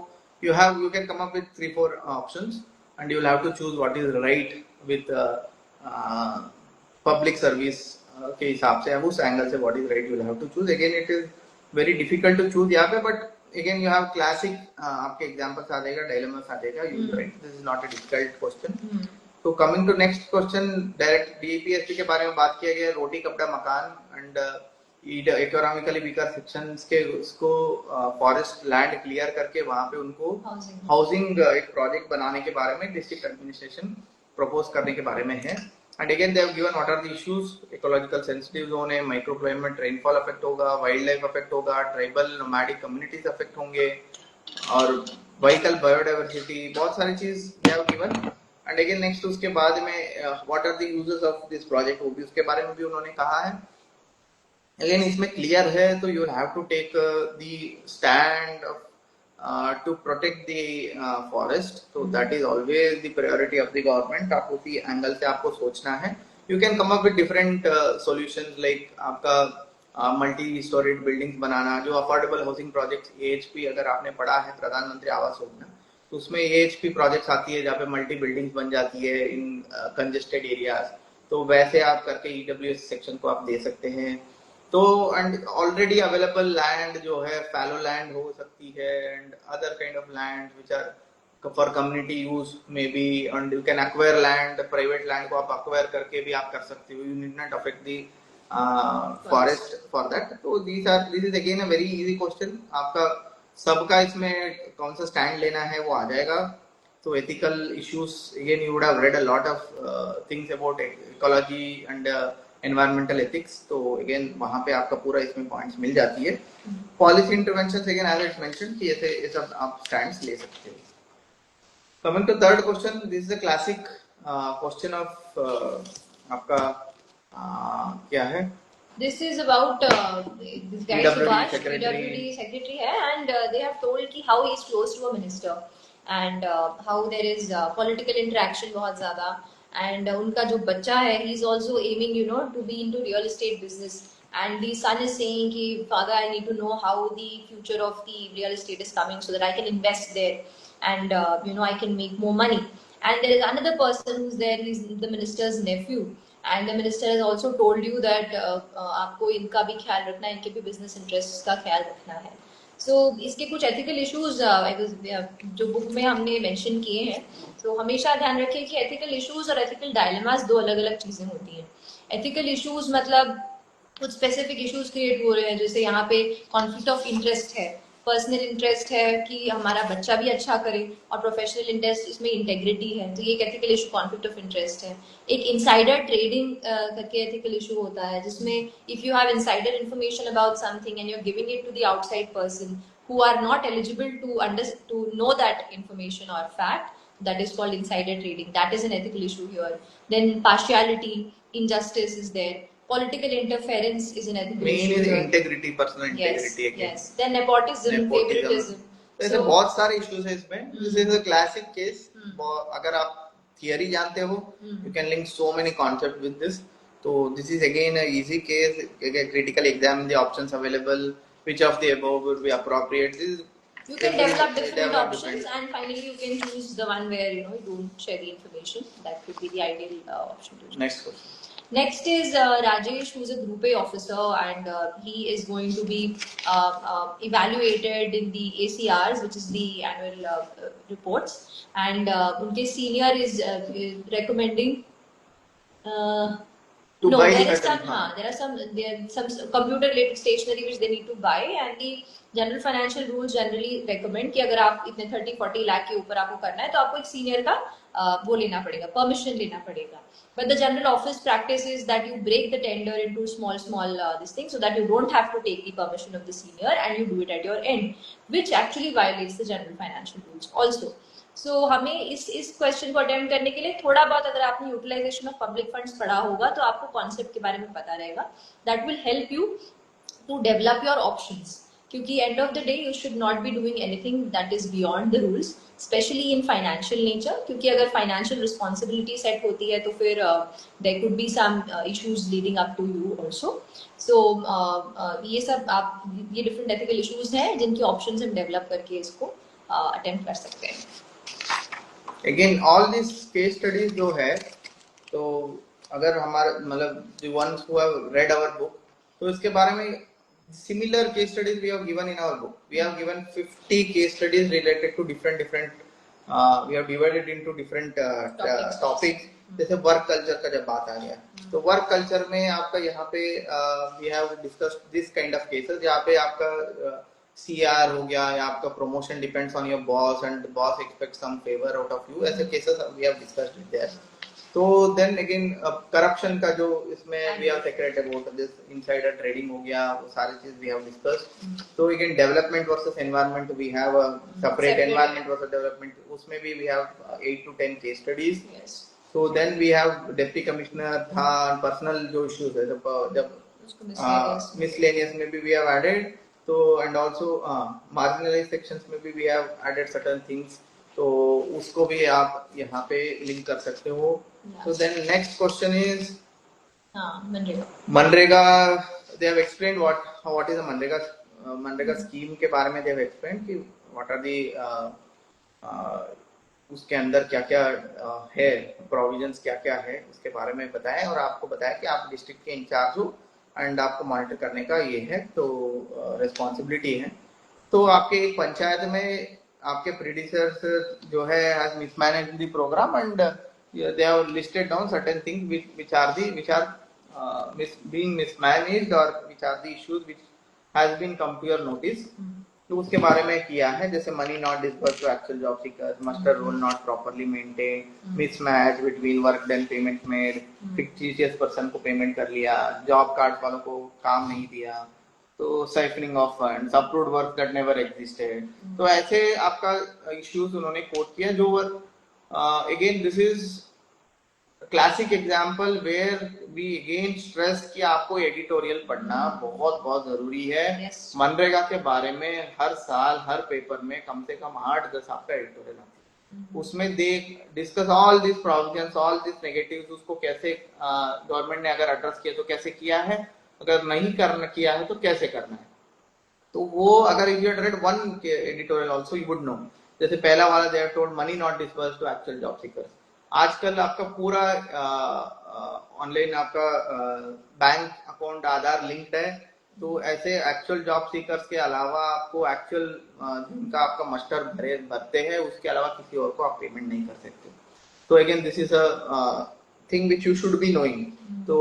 you can come up with 3-4 options and you will have to choose what is right with public service के हिसाब से. उस angle से what is right you will have to choose. Again it is very difficult to choose यहाँ पे, but again you have classic आपके examples आ जाएगा, dilemmas आ जाएगा. You will write. This is not a difficult question. So coming to next question, direct DPSP के बारे में बात किया गया, रोटी कपड़ा मकान and इकोनॉमिकली वीकर सेक्शंस के उसको फॉरेस्ट लैंड क्लियर करके वहां पे उनको हाउसिंग एक प्रोजेक्ट बनाने के बारे में डिस्ट्रिक्ट एडमिनिस्ट्रेशन प्रपोज करने के बारे में है. And again they have given what are the issues. Ecological sensitive zone है, माइक्रो क्लाइमेट, रेनफॉल अफेक्ट होगा, वाइल्ड लाइफ अफेक्ट होगा, ट्राइबल नोमैडिक कम्युनिटीज अफेक्ट होंगे, और वाइटल बायोडाइवर्सिटी, बहुत सारी चीज they have given. And again next उसके बाद में what are the uses of this project, वो भी उसके बारे में भी उन्होंने कहा है. Again इसमें क्लियर है, तो you will have to take the stand to protect the forest. So that is always the priority of the government. आप उसी एंगल से आपको सोचना है. You can come up with different solutions like आपका मल्टी स्टोरेड बिल्डिंग्स बनाना, जो affordable housing projects AHP अगर आपने पढ़ा है प्रधानमंत्री आवास योजना, तो उसमें AHP प्रोजेक्ट्स आती है जहाँ पे मल्टी बिल्डिंग्स बन जाती है इन कंजेस्टेड एरियाज. तो वैसे आप करके EWS सेक्शन को आप दे सकते हैं. तो एंड ऑलरेडी अवेलेबल लैंड जो है फैलो लैंड हो सकती है and other kind of land which are for community use may be, and you can acquire land, private land को आप एक्वायर करके भी आप कर सकते हो. You need not affect the forest for that. तो this is again a very easy question. आपका सबका इसमें कौन सा स्टैंड लेना है वो आ जाएगा. तो ethical issues, again you would have read a lot of things about ecology and environmental ethics, तो अगेन वहां पे आपका पूरा इसमें पॉइंट्स मिल जाती है। Policy intervention again as it's mention कि ऐसे ये सब आप स्टैंड्स ले सकते हो। Coming to third question, this is the classic question of आपका क्या है, This is about this guy PWD Subhash, secretary. PWD secretary hai, and they have told ki how he is close to a minister and how there is political interaction बहुत ज़्यादा, and उनका जो बच्चा है he is also aiming to be into real estate business, and the son is saying कि father I need to know how the future of the real estate is coming so that I can invest there and I can make more money. And there is another person who's there, he's the minister's nephew, and the minister has also told you that आपको इनका भी ख्याल रखना है, इनके भी business interest का ख्याल रखना है। सो इसके कुछ एथिकल इश्यूज जो बुक में हमने मेंशन किए हैं, तो हमेशा ध्यान रखिए कि एथिकल इश्यूज और एथिकल डायलेमास दो अलग अलग चीजें होती हैं। एथिकल इश्यूज मतलब कुछ स्पेसिफिक इश्यूज क्रिएट हो रहे हैं, जैसे यहाँ पे कॉन्फ्लिक्ट ऑफ इंटरेस्ट है, पर्सनल इंटरेस्ट है कि हमारा बच्चा भी अच्छा करे, और प्रोफेशनल इंटरेस्ट इसमें इंटेग्रिटी है, तो ये एक ethical issue conflict of interest है। एक इनसाइडर ट्रेडिंग करके एथिकल इशू होता है, जिसमें if you have insider information about something and you are giving it to the outside person who are not eligible to know that information or fact, that is called insider trading. That is an ethical issue here. Then partiality, injustice is there. Political interference is an ethical Main issue is here. integrity, personal integrity Yes, again. yes. Then nepotism, favoritism. तो ऐसे बहुत सारे issues है इसमें। This is a classic case. अगर आप theory जानते हो, you can link so many concept with this. तो this is again a easy case, critical examine the options available, which of the above would be appropriate. This you can develop different options and finally you can choose the one where you don't share the information. That would be the ideal option to choose. Next question. Next is Rajesh, who is a Group A officer, and he is going to be evaluated in the ACRs, which is the annual reports, and unke senior is recommending to no, buy there is certain, there are some computer related stationery which they need to buy, and the general financial rules generally recommend कि अगर आप इतने 30-40 लाख के ऊपर आपको करना है तो आपको एक सीनियर का वो लेना पड़ेगा, परमिशन लेना पड़ेगा। But the general office practice is that you break the tender into small this thing, so that you don't have to take the permission of the senior and you do it at your end, which actually violates the general financial rules also. So हमें इस question को attempt करने के लिए थोड़ा बहुत अगर आपने यूटिलाइजेशन ऑफ पब्लिक फंड्स पढ़ा होगा तो आपको कॉन्सेप्ट के बारे में पता रहेगा। That will help you to develop your options, क्योंकि end of the day you should not be doing anything that is beyond the rules, specially in financial nature, क्योंकि अगर फाइनेंशियल रिस्पॉन्सिबिलिटी सेट होती है तो फिर there could be some issues leading up to you also. So ये सब आप ये डिफरेंट एथिकल इश्यूज हैं जिनके ऑप्शंस हम डेवलप करके इसको अटेम्प्ट कर सकते हैं। Again all this case studies जो है, तो अगर हमारे मतलब the ones who have read our book, तो इसके बारे में similar case studies we have given in our book. We have given 50 case studies related to different we have divided into different topics. जैसे वर्क कल्चर का जब बात आ गया, तो वर्क कल्चर में आपका यहाँ पे we have discussed this kind of cases, यहाँ पे आपका CR हो गया, या आपका promotion depends on your boss and the boss expects some favor out of you, ऐसे cases we have discussed it there. तो देन अगेन करप्शन का जो इसमें we have secret about this insider trading हो गया, वो सारी चीज वी हैव डिस्कस्ड। तो again development versus environment, we have a separate environment versus development, उसमें भी we have 8 to 10 case studies. So then we have deputy commissioner था, personal जो इश्यूज है जब मिसलेनियस में भी वी हैव एडेड, तो एंड आल्सो मार्जिनलाइज्ड सेक्शंस में भी we have added certain things, तो उसको भी आप यहाँ पे लिंक कर सकते हो। So then next question is MNREGA. MNREGA, they have explained what is a MNREGA scheme के बारे में they have explained कि what are the उसके अंदर क्या क्या है, प्रोविजंस क्या क्या है उसके बारे में बताया, और आपको बताया कि आप डिस्ट्रिक्ट के इंचार्ज हो एंड आपको मॉनिटर करने का ये है, तो रिस्पॉन्सिबिलिटी है। तो आपके एक पंचायत में आपके प्रीडिसेसर्स जो है has mismanaged the programme and they have listed down certain things which are being mismanaged, or which are the issues which has been come to your notice. तो उसके बारे में किया है, जैसे money not disburse to actual job seekers, muster roll not properly maintain, mismatch between work done payment made, fictitious person को payment कर लिया, जॉब कार्ड वालों को काम नहीं दिया, तो siphoning of funds, approved work that never existed. तो ऐसे आपका इश्यूज उन्होंने कोट किया, जो again this is classic example where we again stress कि आपको एडिटोरियल पढ़ना बहुत बहुत जरूरी है। मनरेगा के बारे में हर साल हर पेपर में कम से कम 8-10 आपका एडिटोरियल आती है, उसमें they discuss all this provisions, all this negatives, उसको कैसे गवर्नमेंट ने अगर एड्रेस किया तो कैसे किया है, अगर नहीं करना किया है तो कैसे करना है। तो वो अगर if you read one editorial also you would know, जैसे पहला वाला they have told money not disbursed to actual job seekers. आजकल आपका पूरा ऑनलाइन आपका बैंक अकाउंट आधार लिंक्ड है, तो ऐसे एक्चुअल जॉब सीकर्स के अलावा आपको एक्चुअल जिनका आपका मस्टर भरते हैं उसके अलावा किसी और को आप पेमेंट नहीं कर सकते। तो again this is a thing which you should be knowing. तो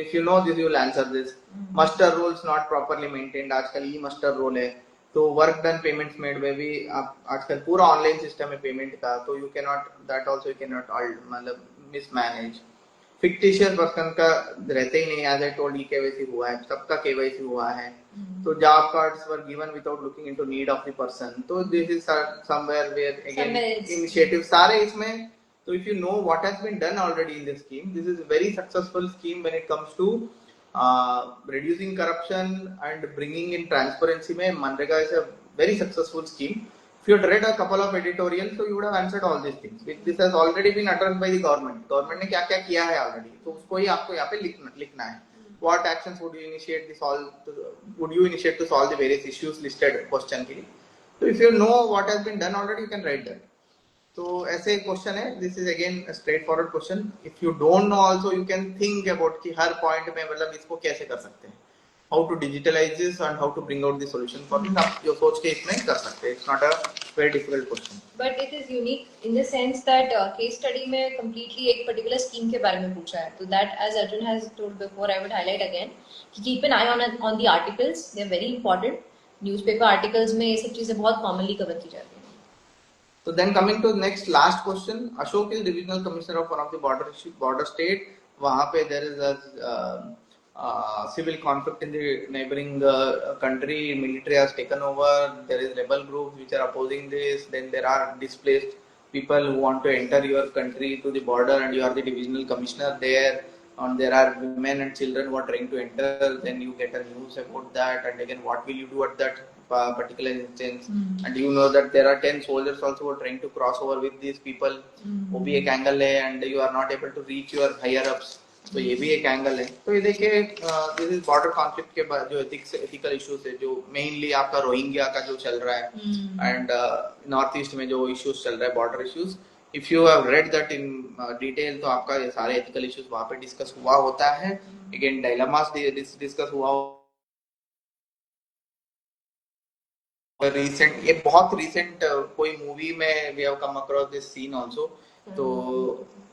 if you know this you will answer this। master roles not properly maintained, आजकल ई master role है, तो वर्क डन पेमेंट्स मेड में भी आप आजकल पूरा ऑनलाइन सिस्टम है पेमेंट का, तो you can not that also you can not मतलब मिसमैनेज। फिक्टिशियस पर्सन का रहते ही नहीं, एज आई टोल्ड, केवाईसी हुआ है, सबका केवाईसी हुआ है, तो job cards were given without looking into need of the person. तो this is somewhere where again initiative सारे इसमें। So if you know what has been done already in this scheme, this is a very successful scheme when it comes to reducing corruption and bringing in transparency. Mein Manrega is a very successful scheme. If you had read a couple of editorials, so you would have answered all these things. This has already been addressed by the government. Government ने क्या क्या किया है already, तो उसको ही आपको यहाँ पे लिखना है। What actions would you initiate to solve the various issues listed question के लिए? So if you know what has been done already, you can write that. तो ऐसे क्वेश्चन है, this is again straight forward question. If you don't know also you can think about कि हर point में मतलब इसको कैसे कर सकते हैं, how to digitalise this and how to bring out the solution for this, आप जो सोच के इसमें कर सकते हैं। It's not a very difficult question, but it is unique in the sense that case study में कंप्लीटली एक पर्टिकुलर स्कीम के बारे में पूछा है, तो that as Arjun has told before, I would highlight again कि keep an eye on the articles, they are very important. Newspaper articles में ये सब चीजें बहुत कॉमनली कवर की जाती हैं। So then coming to next last question, Ashok is divisional commissioner of one of the border state. वहाँ पे there is a civil conflict in the neighboring country. Military has taken over. There is rebel groups which are opposing this. Then there are displaced people who want to enter your country to the border, and you are the divisional commissioner there. And there are women and children who are trying to enter. Then you get a news about that, and again, what will you do at that particular instance? And you know that there are 10 soldiers also who are trying to cross over with these people. वो भी एक angle है, and you are not able to reach your higher ups, तो ये भी एक angle है। तो ये देखिए दिस इज बॉर्डर कॉन्फ्लिक्ट के बाद जो एथिकल इश्यूज है, जो मेनली आपका रोहिंग्या का जो चल रहा है एंड नॉर्थ ईस्ट में जो इश्यूज चल रहा है border issues, if you have read that in detail, तो आपका ये सारे एथिकल इश्यूज वहाँ पे डिस्कस हुआ होता है। अगेन डायलेमास डिस्कस हुआ recent, ये बहुत recent कोई मूवी में we have come across this scene also। तो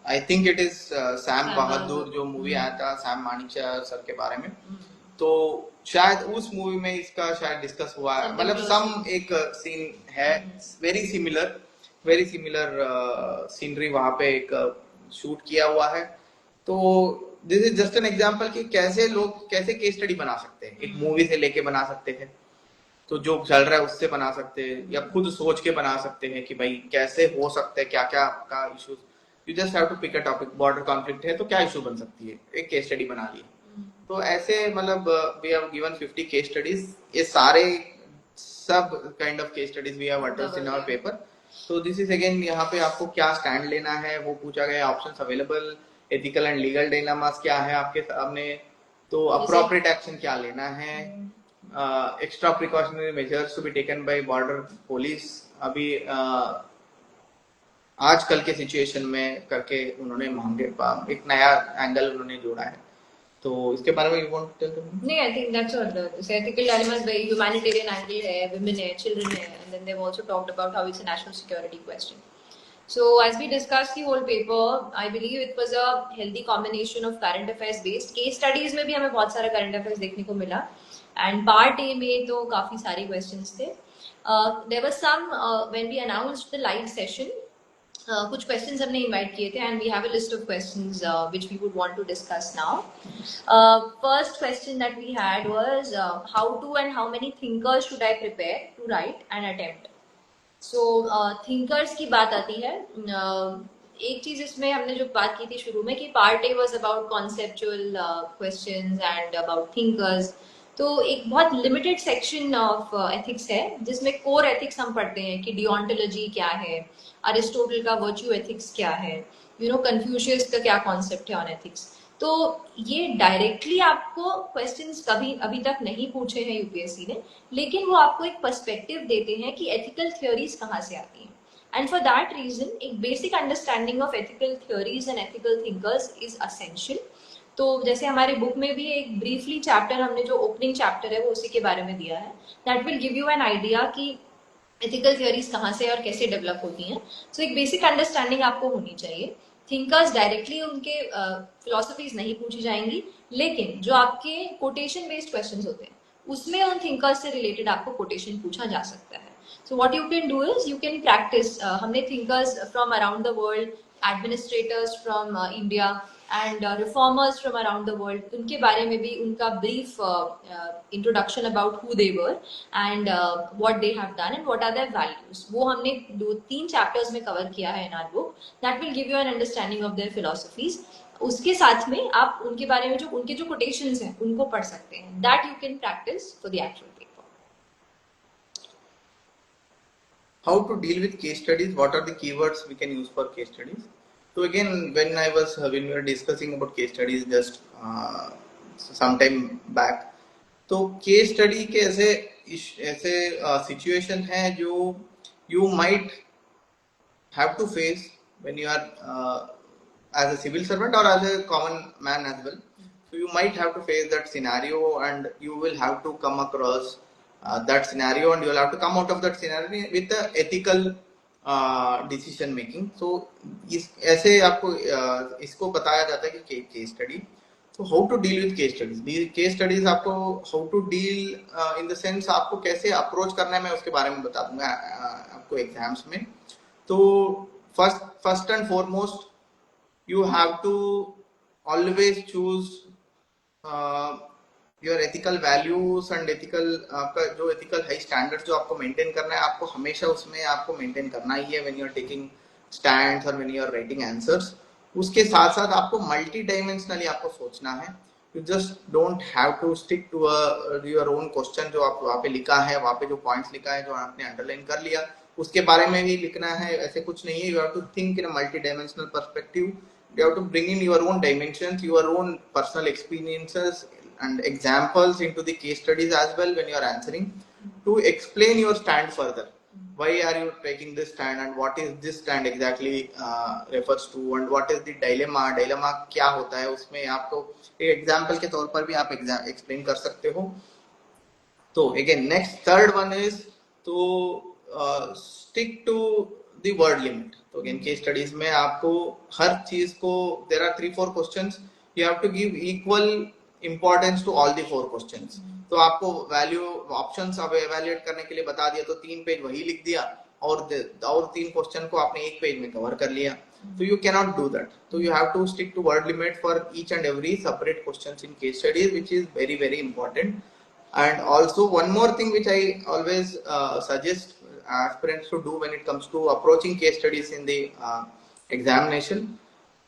I think it is Sam Bahadur जो मूवी आया था सैम मानिकशा सर के बारे में, तो शायद उस मूवी में इसका शायद डिस्कस हुआ है, मतलब सम एक सीन है वेरी सिमिलर सीनरी वहां पे एक शूट किया हुआ है। तो this is just an example कि कैसे लोग कैसे केस स्टडी बना सकते हैं, एक मूवी से लेके बना सकते हैं, तो जो चल रहा है उससे बना सकते हैं, या खुद सोच के बना सकते हैं कि भाई कैसे हो सकते हैं, क्या क्या आपका issues, you just have to pick a topic, border conflict है तो क्या इशू बन सकती है, एक केस स्टडी बना ली। तो ऐसे मतलब we have given 50 case studies, ये सारे सब kind of case studies we have addressed in our paper. तो दिस इज अगेन यहाँ पे आपको क्या स्टैंड लेना है वो पूछा गया, options available, ethical and legal dilemmas क्या है आपके सामने, तो अप्रोप्रिएट एक्शन क्या लेना है, extra precautionary measures to be taken by border police. अभी आजकल के सिचुएशन में करके उन्होंने मांगे एक नया एंगल उन्होंने जोड़ा है, तो इसके बारे में you want to tell me? नहीं, I think that's all. This ethical dilemmas भाई ह्यूमैनिटेरियन एंगल है, वुमेन है, चिल्ड्रन है, and then they have also talked about how it's a national security question. So as we discussed the whole paper, I believe it was a healthy combination of current affairs based case studies में भी हमें बहुत सारा current affairs देखने को मिला, and part A में तो काफी सारे questions थे। there was some when we announced the live session, कुछ questions हमने invite किए थे, and we have a list of questions which we would want to discuss now. First question that we had was how to and how many thinkers should I prepare to write an attempt. So thinkers की बात आती है. एक चीज इसमें हमने जो बात की थी शुरू में कि part A was about conceptual questions and about thinkers. तो एक बहुत लिमिटेड सेक्शन ऑफ एथिक्स है जिसमें कोर एथिक्स हम पढ़ते हैं कि डिओन्टोलॉजी क्या है, अरिस्टोटल का वर्च्यू एथिक्स क्या है, कन्फ्यूशियस का क्या कॉन्सेप्ट है ऑन एथिक्स. तो ये डायरेक्टली आपको क्वेश्चंस कभी अभी तक नहीं पूछे हैं यूपीएससी ने, लेकिन वो आपको एक पर्सपेक्टिव देते हैं कि एथिकल थ्योरीज कहाँ से आती हैं. एंड फॉर दैट रीजन एक basic understanding of ethical theories and ethical thinkers is essential. तो जैसे हमारे बुक में भी एक ब्रीफली चैप्टर, हमने जो ओपनिंग चैप्टर है वो उसी के बारे में दिया है, that will give you an idea कि एथिकल थ्योरीज कहाँ से और कैसे डेवलप होती हैं. सो एक बेसिक अंडरस्टैंडिंग आपको होनी चाहिए. थिंकर्स डायरेक्टली उनके फिलोसफीज नहीं पूछी जाएंगी, लेकिन जो आपके कोटेशन बेस्ड क्वेश्चंस होते हैं उसमें उन थिंकर्स से रिलेटेड आपको कोटेशन पूछा जा सकता है. So what you can do is you can practice. हमने thinkers from around the world, administrators from India and reformers from around the world, उनके बारे में भी उनका brief introduction about who they were and what they have done and what are their values, वो हमने 2-3 chapters में cover किया है in our book. That will give you an understanding of their philosophies. उसके साथ में आप उनके बारे में जो उनके जो कोटेशंस हैं उनको पढ़ सकते हैं. That you can practice for the actual paper. How to deal with case studies? What are the keywords we can use for case studies? So again, when we were discussing about case studies just some time back, तो case study के ऐसे situation है जो you might have to face when you are as a civil servant or as a common man as well. So you might have to face that scenario and you will have to come across that scenario and you will have to come out of that scenario with the ethical decision making. So ऐसे आपको इसको बताया जाता है कि case study. So how to deal with case studies? These case studies आपको how to deal in the sense आपको कैसे approach करना है मैं उसके बारे में बता दूंगा आपको एग्जाम्स में. तो first and foremost you have to always choose your ethical values and ethical आपका जो ethical high standards जो आपको maintain करना है, आपको हमेशा उसमें आपको maintain करना ही है when you are taking stands or when you are writing answers. उसके साथ साथ आपको multi dimensionally आपको सोचना है. You just don't have to stick to your own question जो आप वहाँ पे लिखा है, वहाँ पे जो points लिखा है जो आपने underline कर लिया उसके बारे में ही लिखना है, ऐसे कुछ नहीं है. You have to think in a multi dimensional perspective. You have to bring in your own dimensions, your own personal experiences and examples into the case studies as well when you are answering to explain your stand further. Why are you taking this stand and what is this stand exactly refers to and what is the dilemma क्या होता है उसमें आपको एक example के तौर पर भी आप explain कर सकते हो. तो again next third one is to stick to the word limit. तो again case studies में आपको हर चीज को there are 3-4 questions, you have to give equal importance to all the 4 questions. तो आपको वैल्यू ऑप्शंस अब एवेल्युएट करने के लिए बता दिया तो 3 पेज वही लिख दिया और 3 क्वेश्चन को आपने 1 पेज में कवर कर लिया. So you cannot do that. So you have to stick to word limit for each and every separate questions in case studies, which is very very important. And also one more thing which I always suggest aspirants to do when it comes to approaching case studies in the examination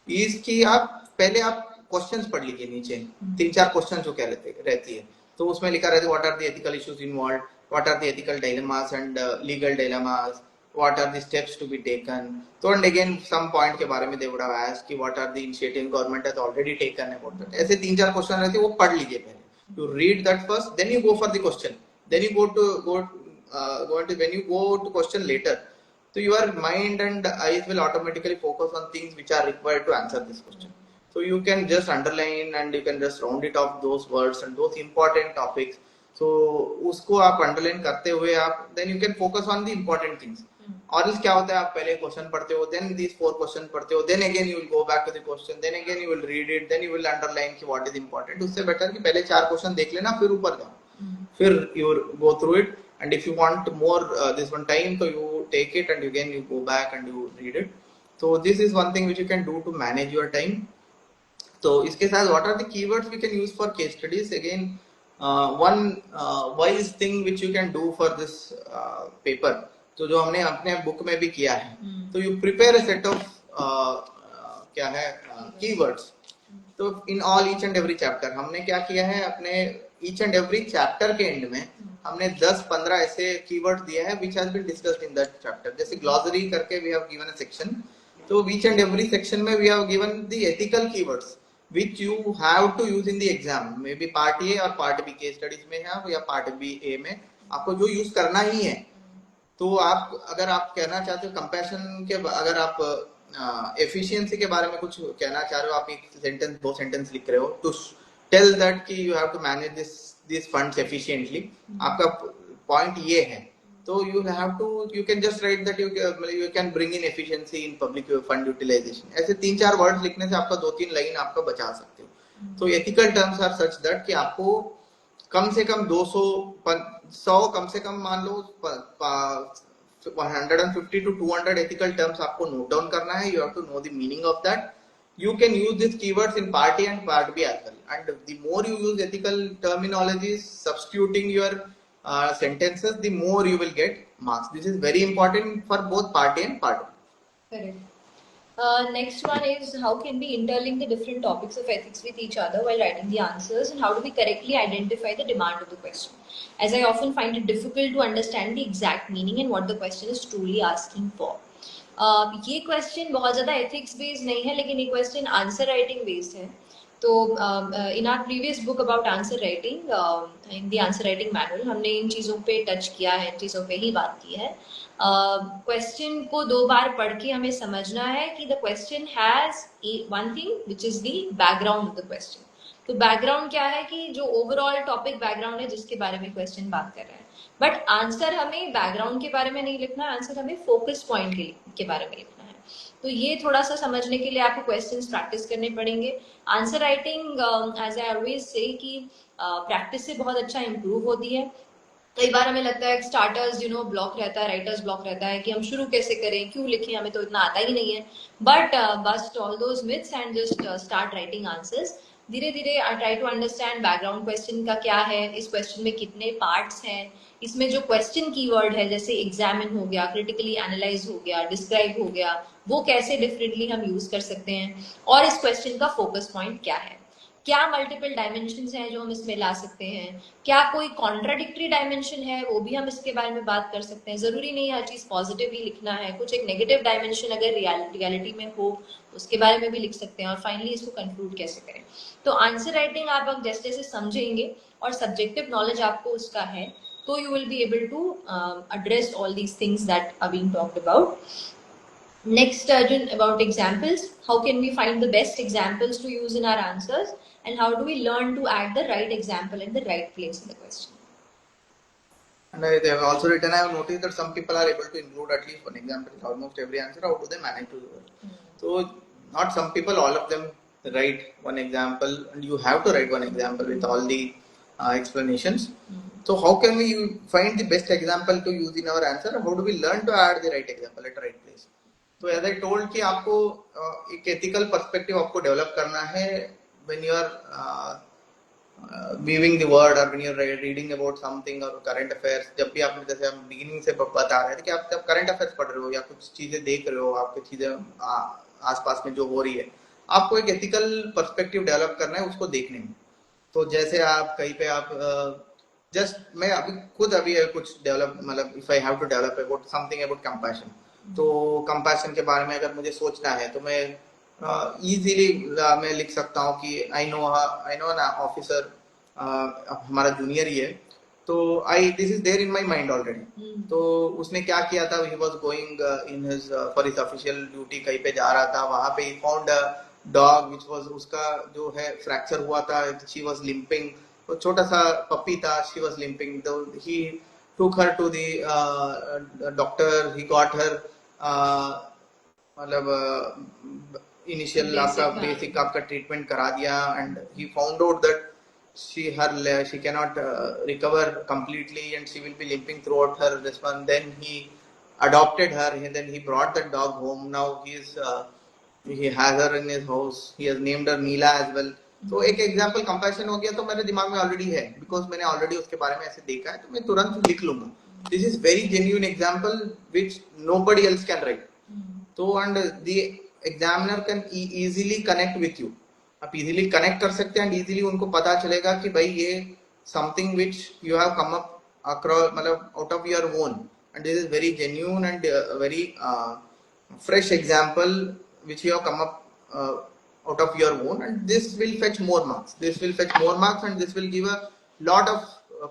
is कि आप पहले आप questions पढ़ लीजिए. नीचे 3-4 question जो क्या रहती है तो उसमें लिखा रहता है what are the ethical issues involved, what are the ethical dilemmas and legal dilemmas, what are the steps to be taken. तो एंड अगेन सम पॉइंट के बारे में दे वुड हैव आस्क्ड कि what are the initiative government has already taken about that. ऐसे 3-4 question रहते हैं वो पढ़ लीजिए पहले. You read that first, then you go for the question, then you go to when you go to question later, so your mind and eyes will automatically focus on things which are required to answer this question. So you can just underline and you can just round it off those words and those important topics. So उसको आप underline करते हुए आप then you can focus on the important things. और इस क्या होता है आप पहले क्वेश्चन पढ़ते हो, then these 4 क्वेश्चन पढ़ते हो, then again you will go back to the question, then again you will read it, then you will underline कि what is important. उससे बेटर कि पहले 4 क्वेश्चन देख लेना फिर ऊपर जाओ, फिर you go through it. and if you want more this one time, so you take it and again you go back and you read it. So this is one thing which you can do to manage your time. तो इसके साथ what are the keywords we can use for case studies? Again, one wise thing which you can do for this paper, तो जो हमने अपने book में भी किया है, तो you prepare a set of क्या है keywords. तो in all each and every chapter हमने क्या किया है, अपने each and every chapter के end में हमने 10-15 ऐसे keywords दिए हैं which has been discussed in that chapter. जैसे glossary करके we have given a section. तो each and every section में we have given the ethical keywords which you have to use in the exam. Maybe part A और part B case studies में है या part B A में आपको जो use करना ही है. तो आप अगर आप कहना चाहते हो कंपैशन के, अगर आप एफिशिएंसी के बारे में कुछ कहना चाह रहे हो, आप एक सेंटेंस 2 सेंटेंस लिख रहे हो टू टेल दैट कि you have to manage this funds efficiently, आपका पॉइंट ये है, तो you have to you can just write that you can bring in efficiency in public fund utilisation. ऐसे 3-4 वर्ड्स लिखने से आपका 2-3 लाइन आपका बचा सकते हो. तो ethical terms are such that कि आपको कम से कम 100 कम से कम मान लो 150 to 200 ethical terms आपको नोट डाउन करना है. You have to know the meaning of that. You can use these keywords in part A and part B as well. And the more you use ethical terminologies, substituting your sentences, the more you will get marks. This is very important for both part A and part B. Correct. Next one is how can we interlink the different topics of ethics with each other while writing the answers, and how do we correctly identify the demand of the question, as I often find it difficult to understand the exact meaning and what the question is truly asking for. ये question बहुत ज़्यादा ethics based नहीं है, लेकिन ये question answer writing based है. तो in our previous book about answer writing, in the answer writing manual, हमने इन चीज़ों पे टच किया है, इन चीज़ों पे ही बात की है. क्वेश्चन को 2 बार पढ़ के हमें समझना है कि the question has one thing which is the background of the question. तो बैकग्राउंड क्या है कि जो ओवरऑल टॉपिक बैकग्राउंड है जिसके बारे में क्वेश्चन बात कर रहे हैं. बट आंसर हमें बैकग्राउंड के बारे में नहीं लिखना है, आंसर हमें फोकस पॉइंट के बारे में लिखना है. तो ये थोड़ा सा समझने के लिए आपको क्वेश्चंस प्रैक्टिस करने पड़ेंगे. Answer writing as I always say कि प्रैक्टिस से बहुत अच्छा इम्प्रूव होती है. कई बार हमें लगता है स्टार्टर्स ब्लॉक रहता है, राइटर्स ब्लॉक रहता है कि हम शुरू कैसे करें, क्यों लिखें, हमें तो इतना आता ही नहीं है. But bust all those myths and just start writing answers. धीरे धीरे try to understand background question का क्या है, इस क्वेश्चन में कितने पार्ट्स हैं, इसमें जो क्वेश्चन कीवर्ड है जैसे एग्जामिन हो गया, क्रिटिकली एनालाइज हो गया, डिस्क्राइब हो गया, वो कैसे डिफरेंटली हम यूज कर सकते हैं, और इस क्वेश्चन का फोकस पॉइंट क्या है, क्या मल्टीपल डायमेंशंस हैं जो हम इसमें ला सकते हैं, क्या कोई कॉन्ट्राडिक्टरी डायमेंशन है वो भी हम इसके बारे में बात कर सकते हैं. जरूरी नहीं हर चीज पॉजिटिव ही लिखना है, कुछ एक नेगेटिव डायमेंशन अगर रियलिटी में हो उसके बारे में भी लिख सकते हैं. और फाइनली इसको कंक्लूड कैसे करें. तो आंसर राइटिंग आप जैसे जैसे समझेंगे और सब्जेक्टिव नॉलेज आपको उसका है, तो you will be able to address all these things that are being talked about. Next, Arjun, about examples. How can we find the best examples to use in our answers, and how do we learn to add the right example in the right place in the question? And they have also written, I have noticed that some people are able to include at least one example in almost every answer. How do they manage to do it? So not some people, all of them write one example, and you have to write one example with all the explanations. So how can we find the best example to use in our answer? How do we learn to add the right example at the right place? So as I told कि आपको एक ethical perspective आपको develop करना है when you are weaving the word, or when you are reading about something or current affairs. जब भी आपने, जैसे हम beginning से बता रहे थे कि आप जब current affairs पढ़ रहे हो या कुछ चीजें देख रहे हो, आपकी चीजें आसपास में जो हो रही है, आपको एक ethical perspective develop करना है उसको देखने में. तो जैसे आप कहीं पे आप जस्ट मैं अभी कुछ डेवलप, मतलब if I have to develop about something about compassion, तो कंपैशन के बारे में अगर मुझे सोचना है तो मैं इजीली मैं लिख सकता हूँ कि आई नो ना ऑफिसर हमारा जूनियर ही है, तो this is there in my mind already. तो उसने क्या किया था, he was going in his for his official duty, कहीं पे जा रहा था, वहां पे ही found a dog which was, उसका जो है फ्रैक्चर हुआ था, शी वाज लिंपिंग, तो छोटा सा पप्पी था, she was limping. He took her to the doctor. He got her मतलब इनिशियल आपका बेसिक आपका ट्रीटमेंट करा दिया, and he found out that she cannot recover completely and she will be limping throughout her this one. Then he adopted her, and then he brought the dog home. Now he has her in his house. He has named her Neela as well. तो एक example compassion हो गया तो मेरे दिमाग में already है, because मैंने ऑलरेडी उसके बारे में ऐसे देखा है, तो मैं तुरंत लिख लूंगा. This is very genuine example which nobody else can write. तो and the examiner can easily connect with you. आप इजीली कनेक्ट कर सकते हैं एंड इजीली उनको पता चलेगा कि भाई ये something which you have come up across, मतलब out of your own, and this is very genuine and very fresh example which you have come up out of your own, and this will fetch more marks. This will fetch more marks and this will give a lot of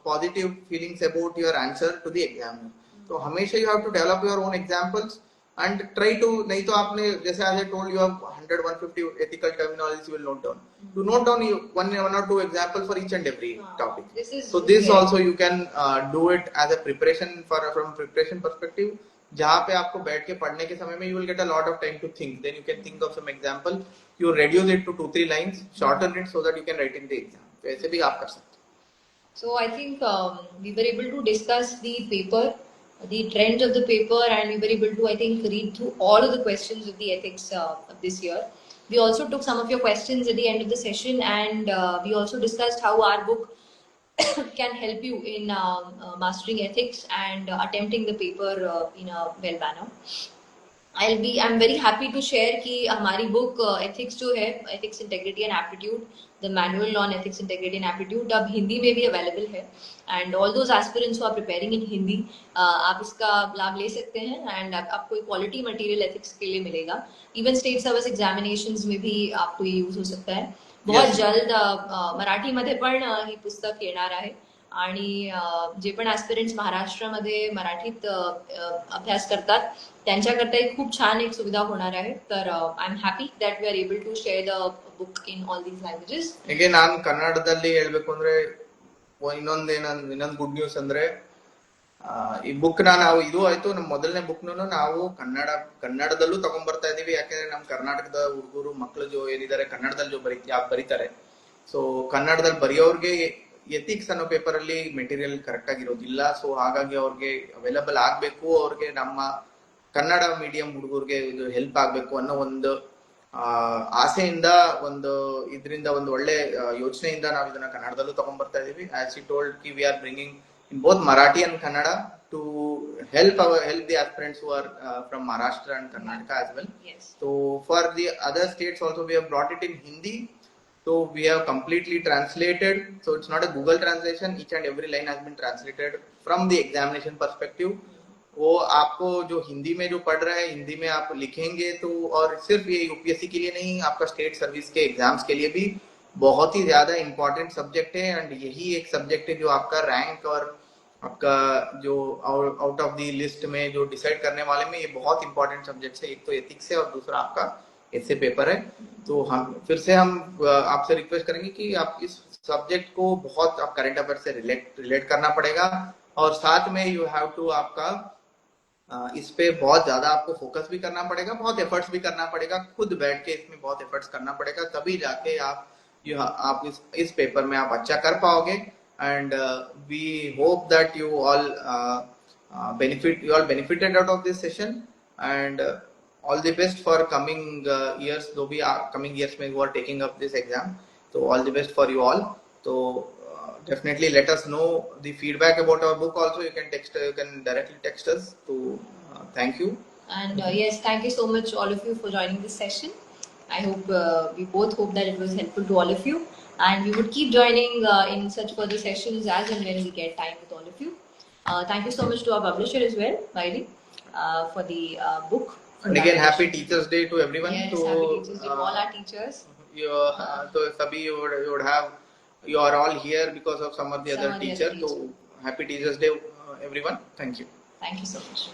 positive feelings about your answer to the examiner. So हमेशा you have to develop your own examples and try to, नहीं तो आपने जैसे as I told you have 100-150 ethical terminologies you will note down. To note down one or two examples for each and every topic. So this also you can do it as a preparation from preparation perspective. जहाँ पे आपको बैठ के पढ़ने के समय में you will get a lot of time to think. Then you can think of some example. You reduce it to 2-3 lines, shorten it so that you can write in the exam. तो ऐसे भी आप कर सकते हैं. So I think we were able to discuss the paper, the trends of the paper, and we were able to, I think, read through all of the questions of the ethics of this year. We also took some of your questions at the end of the session, and we also discussed how our book can help you in mastering ethics and attempting the paper in a well manner. I'm very happy to share कि हमारी book ethics जो है, ethics integrity and aptitude, the manual on ethics integrity and aptitude अब हिंदी में भी available है, and all those aspirants who are preparing in Hindi आप इसका लाभ ले सकते हैं, and आपको quality material ethics के लिए मिलेगा. even state service examinations में भी आपको ये use हो सकता है. बहुत जल्द मराठीमध्ये पण ही पुस्तक येणार आहे, आणि जे पण ऍस्पिरंट्स महाराष्ट्रामध्ये मराठीत अभ्यास करतात त्यांच्याकरता एक खूप छान एक सुविधा होणार आहे. तर I am happy that we are able to share the book in all these languages. ಈಗ ನಾನು ಕನ್ನಡದಲ್ಲಿ ಹೇಳ್ಬೇಕು ಅಂದ್ರೆ ಇನ್ನೊಂದು ಗುಡ್ ನ್ಯೂಸ್ ಅಂದ್ರೆ ಈ ಬುಕ್ ನಾವು ಇದು ಆಯ್ತು, ನಮ್ಮ ಮೊದಲನೇ ಬುಕ್ ನಾವು ಕನ್ನಡದಲ್ಲೂ ತಗೊಂಡ್ ಬರ್ತಾ ಇದೀವಿ. ಯಾಕಂದ್ರೆ ನಮ್ ಕರ್ನಾಟಕದ ಹುಡುಗರು ಮಕ್ಕಳು ಜೋ ಏನಿದ್ದಾರೆ ಕನ್ನಡದಲ್ಲಿ ಬರೀತಾರೆ. ಸೊ ಕನ್ನಡದಲ್ಲಿ ಬರೆಯೋರ್ಗೆ ಎಥಿಕ್ಸ್ ಅನ್ನೋ ಪೇಪರ್ ಅಲ್ಲಿ ಮೆಟೀರಿಯಲ್ ಕರೆಕ್ಟ್ ಆಗಿರೋದಿಲ್ಲ. ಸೊ ಹಾಗಾಗಿ ಅವ್ರಿಗೆ ಅವೈಲಬಲ್ ಆಗ್ಬೇಕು, ಅವ್ರಿಗೆ ನಮ್ಮ ಕನ್ನಡ ಮೀಡಿಯಂ ಹುಡುಗರಿಗೆ ಇದು ಹೆಲ್ಪ್ ಆಗ್ಬೇಕು ಅನ್ನೋ ಒಂದು ಆಸೆಯಿಂದ ಇದರಿಂದ ಒಂದು ಒಳ್ಳೆ ಯೋಚನೆಯಿಂದ ನಾವು ಇದನ್ನ ಕನ್ನಡದಲ್ಲೂ ತಗೊಂಡ್ ಬರ್ತಾ ಇದೀವಿ. As you told we are bringing in both Marathi and Kannada to help the aspirants who are from Maharashtra and Karnataka as well. Yes. So for the other states also we have brought it in Hindi. So we have completely translated. So it's not a Google translation. Each and every line has been translated from the examination perspective. वो आपको जो हिंदी में जो पढ़ रहा है हिंदी में आप लिखेंगे तो, और सिर्फ ये यूपीएससी के लिए नहीं, आपका स्टेट सर्विस के एग्जाम्स के लिए भी बहुत ही ज्यादा इंपॉर्टेंट सब्जेक्ट है. एंड यही एक सब्जेक्ट है जो आपका रैंक और आपका जो आउट ऑफ द लिस्ट में जो डिसाइड करने वाले में ये बहुत इंपॉर्टेंट सब्जेक्ट है. एक तो एथिक्स है और दूसरा आपका ऐसे पेपर है. तो हम फिर से आपसे रिक्वेस्ट करेंगे कि आप इस सब्जेक्ट को बहुत आप करंट अफेयर से रिलेट करना पड़ेगा, और साथ में यू हैव टू आपका इस पे बहुत ज्यादा आपको फोकस भी करना पड़ेगा, बहुत एफर्ट्स भी करना पड़ेगा, खुद बैठ के इसमें बहुत एफर्ट्स करना पड़ेगा, तभी जाके आप इस पेपर में आप अच्छा कर पाओगे. And we hope that you all benefited out of this session, and all the best for coming years. though we are coming years में you are taking up this exam, so all the best for you all. So definitely let us know the feedback about our book also. You can directly text us to thank you. And yes, thank you so much all of you for joining this session. I hope we both hope that it was helpful to all of you, and we would keep joining in such further sessions as and when we get time with all of you. Thank you so much to our publisher as well, Wiley, for the book. And again, happy Teachers Day to everyone. Yes, happy Teachers Day to all our teachers. So sabhi you would have, you are all here because of some of the other teachers. So happy Teachers Day everyone. Thank you. Thank you so much.